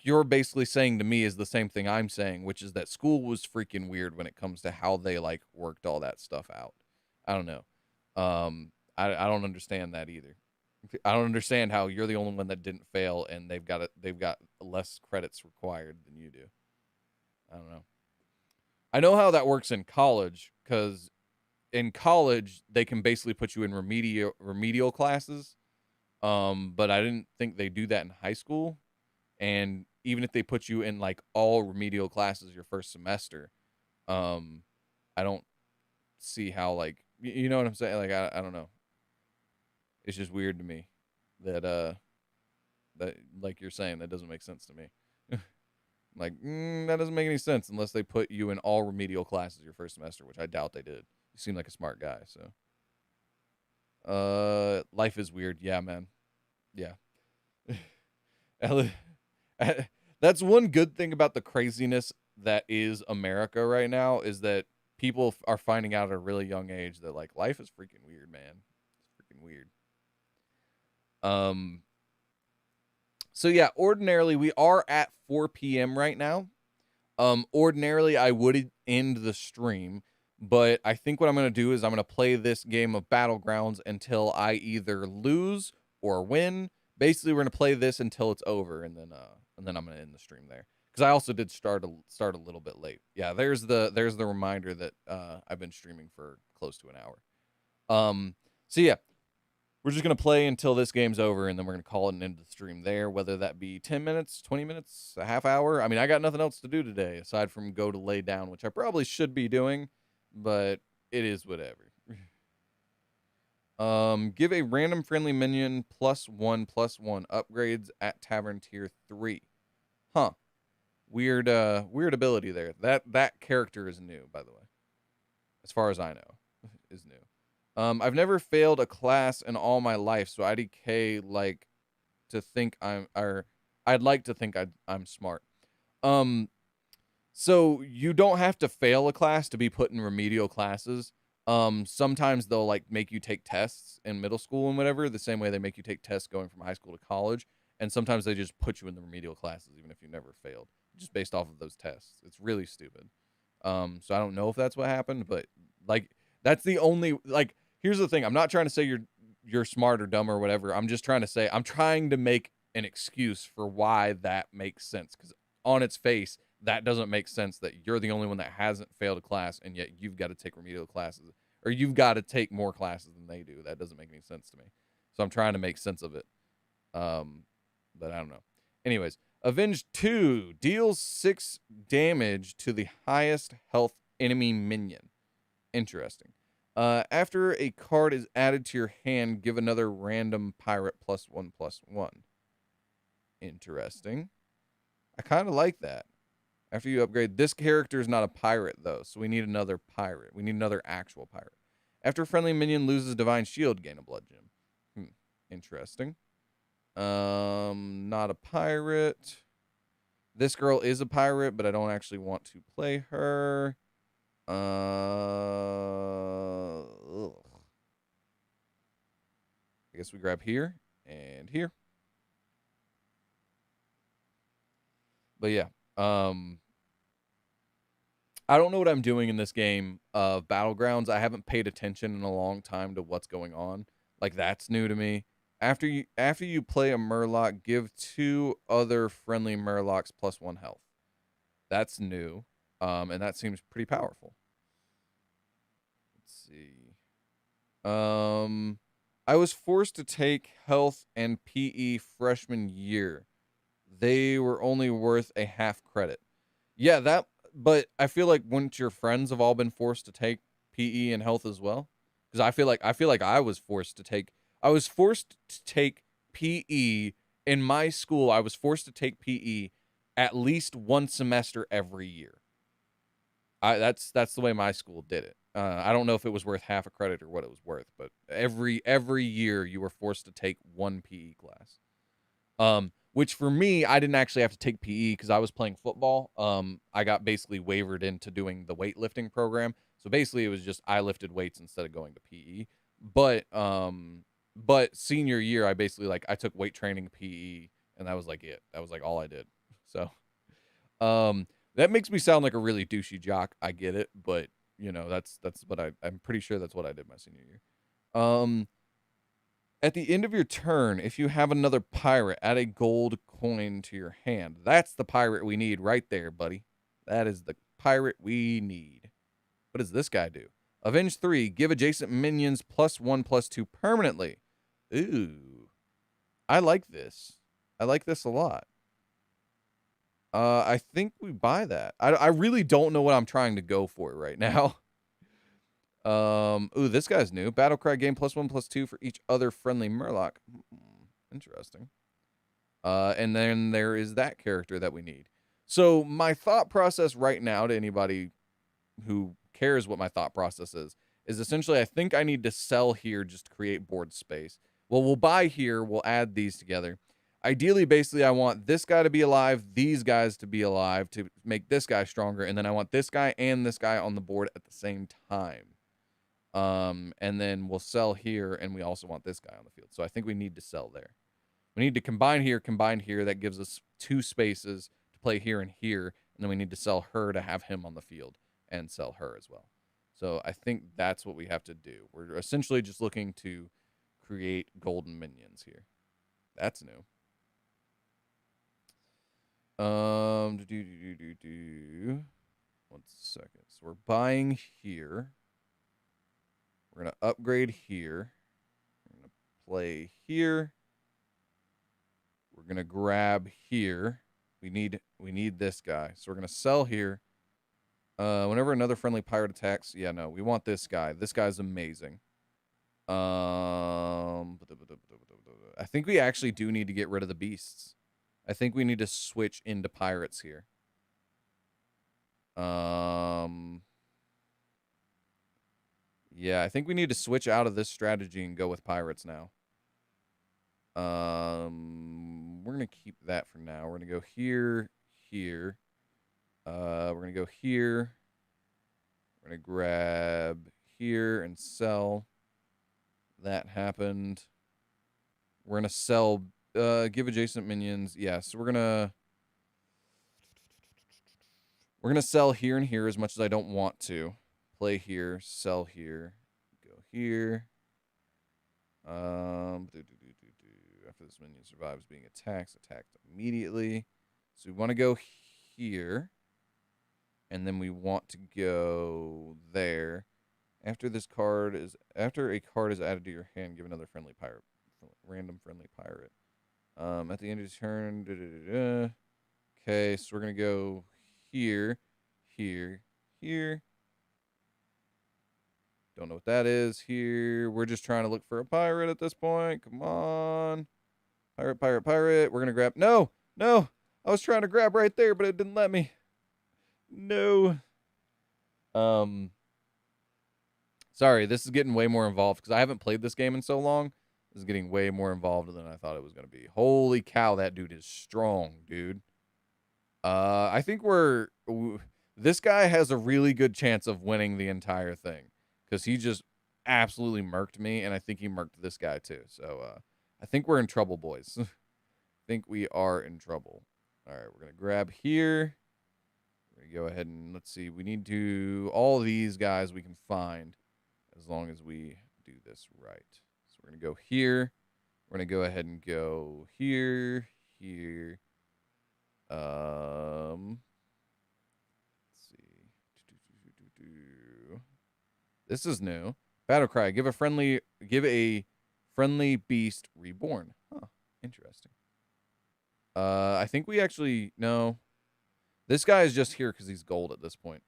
you're basically saying to me is the same thing I'm saying, which is that school was freaking weird when it comes to how they like worked all that stuff out. I don't know. I don't understand that either. I don't understand how you're the only one that didn't fail and they've got less credits required than you do. I don't know. I know how that works in college because in college they can basically put you in remedial classes. But I didn't think they do that in high school. And even if they put you in like all remedial classes your first semester, um, I don't see how like you know what I'm saying? Like I don't know. It's just weird to me that that like you're saying that doesn't make sense to me. Like that doesn't make any sense unless they put you in all remedial classes your first semester, which I doubt they did. You seem like a smart guy, so. Life is weird. Yeah, man. Yeah. That's one good thing about the craziness that is America right now is that people are finding out at a really young age that like life is freaking weird, man. It's freaking weird. Um so yeah, ordinarily we are at 4 p.m. right now. Ordinarily I would end the stream, but I think what I'm going to do is I'm going to play this game of Battlegrounds until I either lose or win. Basically, we're going to play this until it's over, and then I'm going to end the stream there. Because I also did start a little bit late. Yeah, there's the reminder that I've been streaming for close to an hour. So yeah, we're just going to play until this game's over, and then we're going to call it an end of the stream there, whether that be 10 minutes, 20 minutes, a half hour. I mean, I got nothing else to do today aside from go to lay down, which I probably should be doing, but it is whatever. Give a random friendly minion +1/+1 upgrades at Tavern Tier 3. Huh. Weird ability there. That character is new, by the way. As far as I know, is new. I've never failed a class in all my life, so IDK like to think I'd like to think I'm smart. So you don't have to fail a class to be put in remedial classes. Sometimes they'll like make you take tests in middle school and whatever, the same way they make you take tests going from high school to college. And sometimes they just put you in the remedial classes, even if you never failed, just based off of those tests. It's really stupid. So I don't know if that's what happened, but like that's the only like. Here's the thing: I'm not trying to say you're smart or dumb or whatever. I'm just trying to say I'm trying to make an excuse for why that makes sense, because on its face that doesn't make sense that you're the only one that hasn't failed a class and yet you've got to take remedial classes, or you've got to take more classes than they do. That doesn't make any sense to me. So I'm trying to make sense of it. But I don't know. Anyways, Avenge 2 deals 6 damage to the highest health enemy minion. Interesting. After a card is added to your hand, give another random pirate +1/+1. Interesting. I kind of like that. After you upgrade, this character is not a pirate, though, so we need another pirate. We need another actual pirate. After a friendly minion loses Divine Shield, gain a blood gem. Interesting. Not a pirate. This girl is a pirate, but I don't actually want to play her. Ugh. I guess we grab here and here. But yeah, I don't know what I'm doing in this game of Battlegrounds. I haven't paid attention in a long time to what's going on. Like, that's new to me. After you play a Murloc, give 2 other friendly Murlocs +1 health. That's new. And that seems pretty powerful. Let's see. I was forced to take health and PE freshman year. They were only worth a half credit. Yeah, but I feel like wouldn't your friends have all been forced to take PE and health as well? Because I feel like I was forced to take PE in my school. I was forced to take PE at least one semester every year. That's the way my school did it. I don't know if it was worth half a credit or what it was worth, but every year you were forced to take one PE class. Which for me, I didn't actually have to take PE because I was playing football. I got basically wavered into doing the weightlifting program. So basically it was just I lifted weights instead of going to PE. But senior year, I basically I took weight training PE, and that was like it. That was like all I did. So that makes me sound like a really douchey jock. I get it, but you know, that's what I'm pretty sure that's what I did my senior year. At the end of your turn, if you have another pirate, add a gold coin to your hand. That's the pirate we need right there, buddy. That is the pirate we need. What does this guy do? Avenge 3, give adjacent minions +1/+2 permanently. Ooh. I like this. I like this a lot. I think we buy that. I really don't know what I'm trying to go for right now. Ooh, this guy's new. Battlecry gain +1/+2 for each other friendly Murloc. Interesting. And then there is that character that we need. So my thought process right now, to anybody who cares what my thought process is essentially I think I need to sell here just to create board space. Well, we'll buy here. We'll add these together. Ideally, basically, I want this guy to be alive, these guys to be alive to make this guy stronger, and then I want this guy and this guy on the board at the same time. And then we'll sell here, and we also want this guy on the field. So I think we need to sell there. We need to combine here. That gives us 2 spaces to play here and here, and then we need to sell her to have him on the field and sell her as well. So I think that's what we have to do. We're essentially just looking to create golden minions here. That's new. One second. So we're buying here. We're going to upgrade here. We're going to play here. We're going to grab here. We need this guy. So we're going to sell here. Whenever another friendly pirate attacks, yeah, no, we want this guy. This guy's amazing. I think we actually do need to get rid of the beasts. I think we need to switch into pirates here. Yeah, I think we need to switch out of this strategy and go with pirates now. We're gonna keep that for now. We're gonna go here, here. We're gonna go here. We're gonna grab here and sell. That happened. We're gonna sell. Give adjacent minions. Yeah, so we're gonna sell here and here as much as I don't want to. Play here, sell here, go here. After this minion survives being attacked immediately. So we want to go here. And then we want to go there. After a card is added to your hand, give another friendly pirate. Random friendly pirate. At the end of your turn. Okay, so we're gonna go here, here, here. Don't know what that is. Here, we're just trying to look for a pirate at this point. Come on, pirate, pirate, pirate. We're gonna grab. No, no. I was trying to grab right there, but it didn't let me. No. Sorry, this is getting way more involved because I haven't played this game in so long. This is getting way more involved than I thought it was going to be. Holy cow, that dude is strong, dude. I think this guy has a really good chance of winning the entire thing because he just absolutely murked me, and I think he murked this guy too. So I think we're in trouble, boys. I think we are in trouble. All right, we're going to grab here. We're going to go ahead and let's see. We need to all these guys we can find as long as we do this right. So we're going to go here. We're going to go ahead and go here, here. Let's see. This is new. Battlecry. Give a friendly beast reborn. Huh. Interesting. I think we actually no. This guy is just here because he's gold at this point.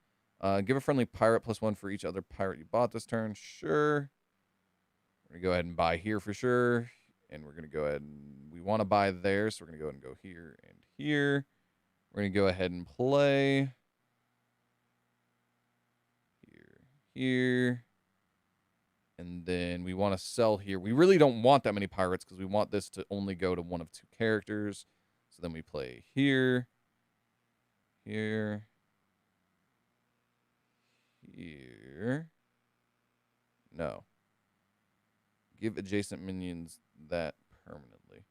Give a friendly pirate +1 for each other pirate you bought this turn. Sure. We're going to go ahead and buy here for sure. And we're going to go ahead and we want to buy there. So we're going to go ahead and go here and here. We're going to go ahead and play here, here. And then we want to sell here. We really don't want that many pirates because we want this to only go to one of 2 characters. So then we play here, here, here. No. Give adjacent minions that permanently.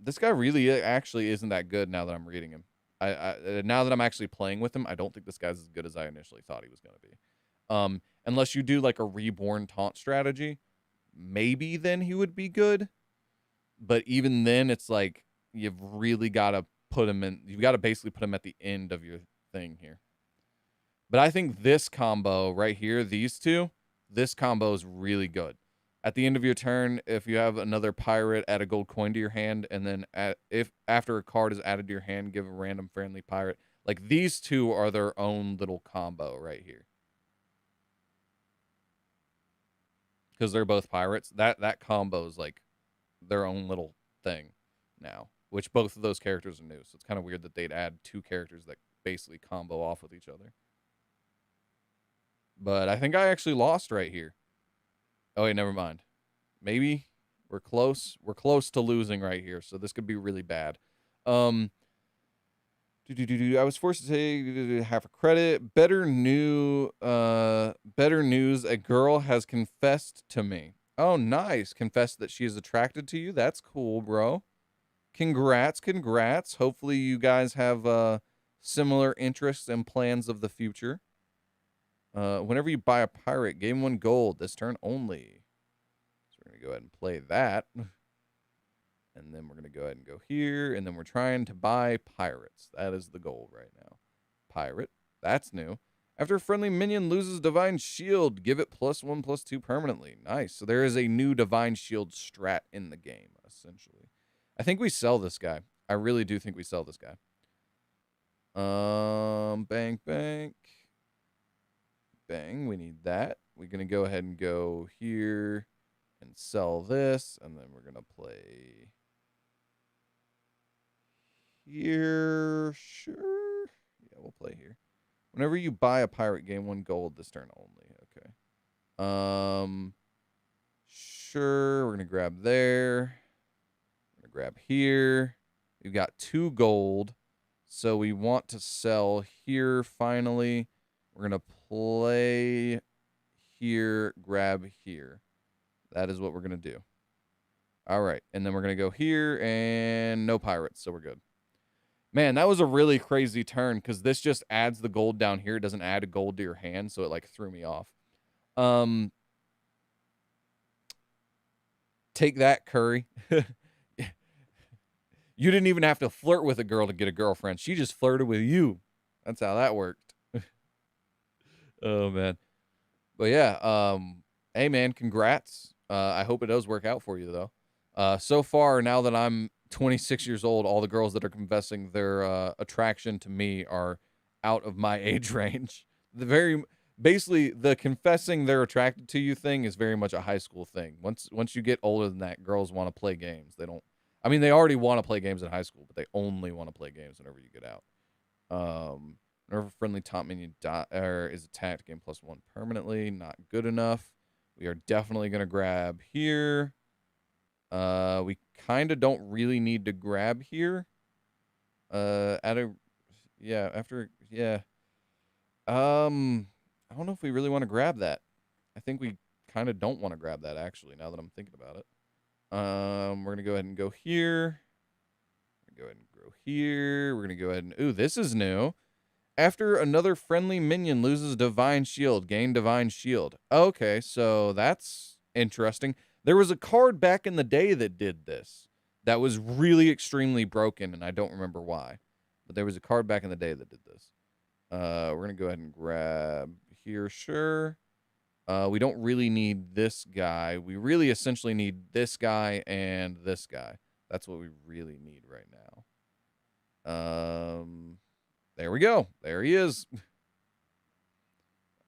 This guy really actually isn't that good now that I'm reading him. Now that I'm actually playing with him, I don't think this guy's as good as I initially thought he was going to be. Unless you do like a reborn taunt strategy, maybe then he would be good. But even then, it's like you've really got to put him in. You've got to basically put him at the end of your thing here. But I think this combo right here, these two, this combo is really good. At the end of your turn, if you have another pirate, add a gold coin to your hand, and then if after a card is added to your hand, give a random friendly pirate. Like these two are their own little combo right here. Because they're both pirates. That combo is like their own little thing now. Which both of those characters are new. So it's kind of weird that they'd add 2 characters that basically combo off with each other. But I think I actually lost right here. Oh, wait, never mind. Maybe we're close. We're close to losing right here, so this could be really bad. I was forced to take half a credit. Better news. A girl has confessed to me. Oh, nice. Confessed that she is attracted to you. That's cool, bro. Congrats, congrats. Hopefully you guys have similar interests and plans of the future. Whenever you buy a pirate, gain 1 gold this turn only. So we're going to go ahead and play that. And then we're going to go ahead and go here. And then we're trying to buy pirates. That is the goal right now. Pirate. That's new. After a friendly minion loses Divine Shield, give it +1/+2 permanently. Nice. So there is a new Divine Shield strat in the game, essentially. I think we sell this guy. I really do think we sell this guy. Bank. Bang, we need that. We're going to go ahead and go here and sell this. And then we're going to play here. Sure. Yeah, we'll play here. Whenever you buy a pirate, gain 1 gold this turn only. Okay. Sure, we're gonna grab there. We're gonna grab here. We've got 2 gold, so we want to sell here finally. We're gonna play here, grab here. That is what we're gonna do. All right, and then we're gonna go here and no pirates, so we're good. Man, that was a really crazy turn because this just adds the gold down here. It doesn't add a gold to your hand, so it like threw me off. Take that, Curry. You didn't even have to flirt with a girl to get a girlfriend. She just flirted with you. That's how that worked. Oh, man. But yeah, hey, man, congrats. I hope it does work out for you, though. So far, now that I'm 26 years old, all the girls that are confessing their attraction to me are out of my age range. Basically, the confessing they're attracted to you thing is very much a high school thing. Once you get older than that, girls want to play games. They don't. I mean, they already want to play games in high school, but they only want to play games whenever you get out. Whenever friendly top minion is attacked, gain +1 permanently. Not good enough. We are definitely going to grab here. We kind of don't really need to grab here. I don't know if we really want to grab that. I think we kind of don't want to grab that, actually, now that I'm thinking about it. We're going to go ahead and go here. We're going to go ahead and grow here. We're going to go ahead and... Ooh, this is new. After another friendly minion loses Divine Shield, gain Divine Shield. Okay, so that's interesting. There was a card back in the day that did this. That was really extremely broken, and I don't remember why. But there was a card back in the day that did this. We're going to go ahead and grab here, sure. We don't really need this guy. We really essentially need this guy and this guy. That's what we really need right now. There we go. There he is.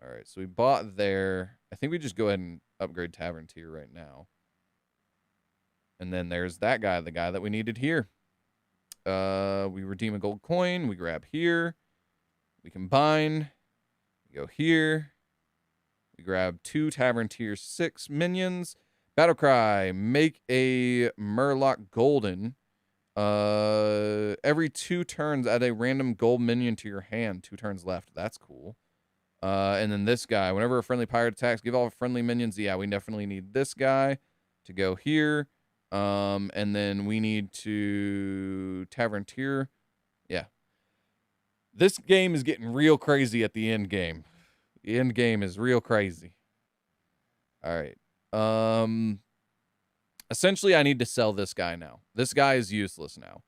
All right, so we bought there. I think we just go ahead and upgrade Tavern Tier right now. And then there's that guy, the guy that we needed here. We redeem a gold coin. We grab here. We combine. We go here. We grab 2 Tavern Tier 6 minions. Battlecry, make a Murloc Golden. Every 2 turns, add a random gold minion to your hand. 2 turns left. That's cool. And then this guy, whenever a friendly pirate attacks, give all friendly minions. Yeah, we definitely need this guy to go here. And then we need to Tavern Tier. Yeah. This game is getting real crazy at the end game. The end game is real crazy. All right. Essentially, I need to sell this guy now. This guy is useless now.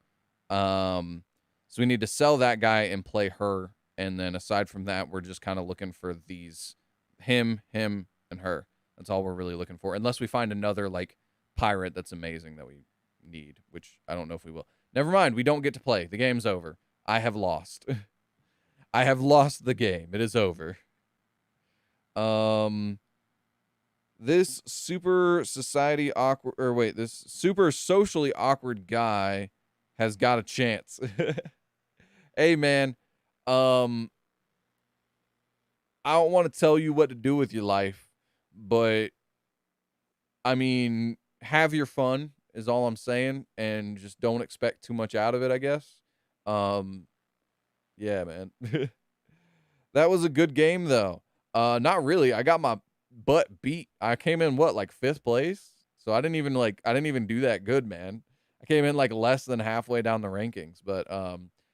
So we need to sell that guy and play her. And then aside from that, we're just kind of looking for these, him, and her. That's all we're really looking for. Unless we find another, like, pirate that's amazing that we need, which I don't know if we will. Never mind. We don't get to play. The game's over. I have lost. I have lost the game. It is over. This super socially awkward guy has got a chance. Hey, man. I don't want to tell you what to do with your life, but I mean, have your fun is all I'm saying, and just don't expect too much out of it, I guess. Yeah, man. That was a good game, though. Not really. I got my butt beat. I came in, what, like 5th place? So I didn't even do that good, man. I came in like less than halfway down the rankings. But,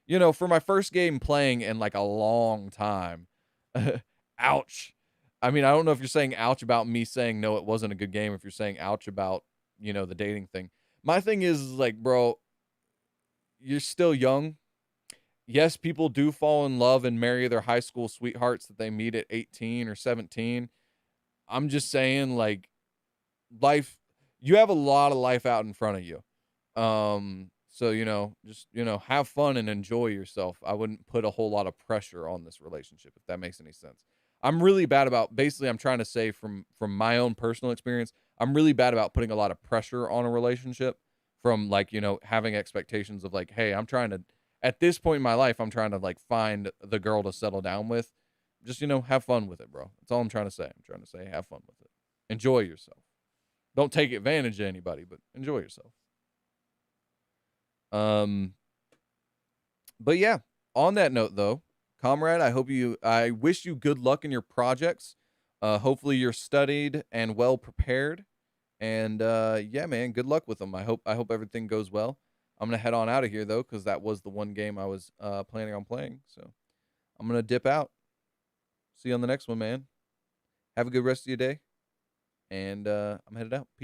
you know, for my first game playing in like a long time, ouch. I mean, I don't know if you're saying ouch about me saying, no, it wasn't a good game. If you're saying ouch about, you know, the dating thing. My thing is like, bro, you're still young. Yes, people do fall in love and marry their high school sweethearts that they meet at 18 or 17. I'm just saying, like, life, you have a lot of life out in front of you. So, you know, just, you know, have fun and enjoy yourself. I wouldn't put a whole lot of pressure on this relationship, if that makes any sense. I'm really bad about, basically, I'm trying to say from my own personal experience, I'm really bad about putting a lot of pressure on a relationship from, like, you know, having expectations of like, hey, I'm trying to, at this point in my life, I'm trying to like find the girl to settle down with. Just, you know, have fun with it, bro. That's all I'm trying to say. I'm trying to say have fun with it. Enjoy yourself. Don't take advantage of anybody, but enjoy yourself. But yeah, on that note though, comrade, I wish you good luck in your projects. Hopefully you're studied and well prepared. And yeah, man, good luck with them. I hope everything goes well. I'm gonna head on out of here though, because that was the one game I was planning on playing. So I'm gonna dip out. See you on the next one, man. Have a good rest of your day. And I'm headed out. Peace.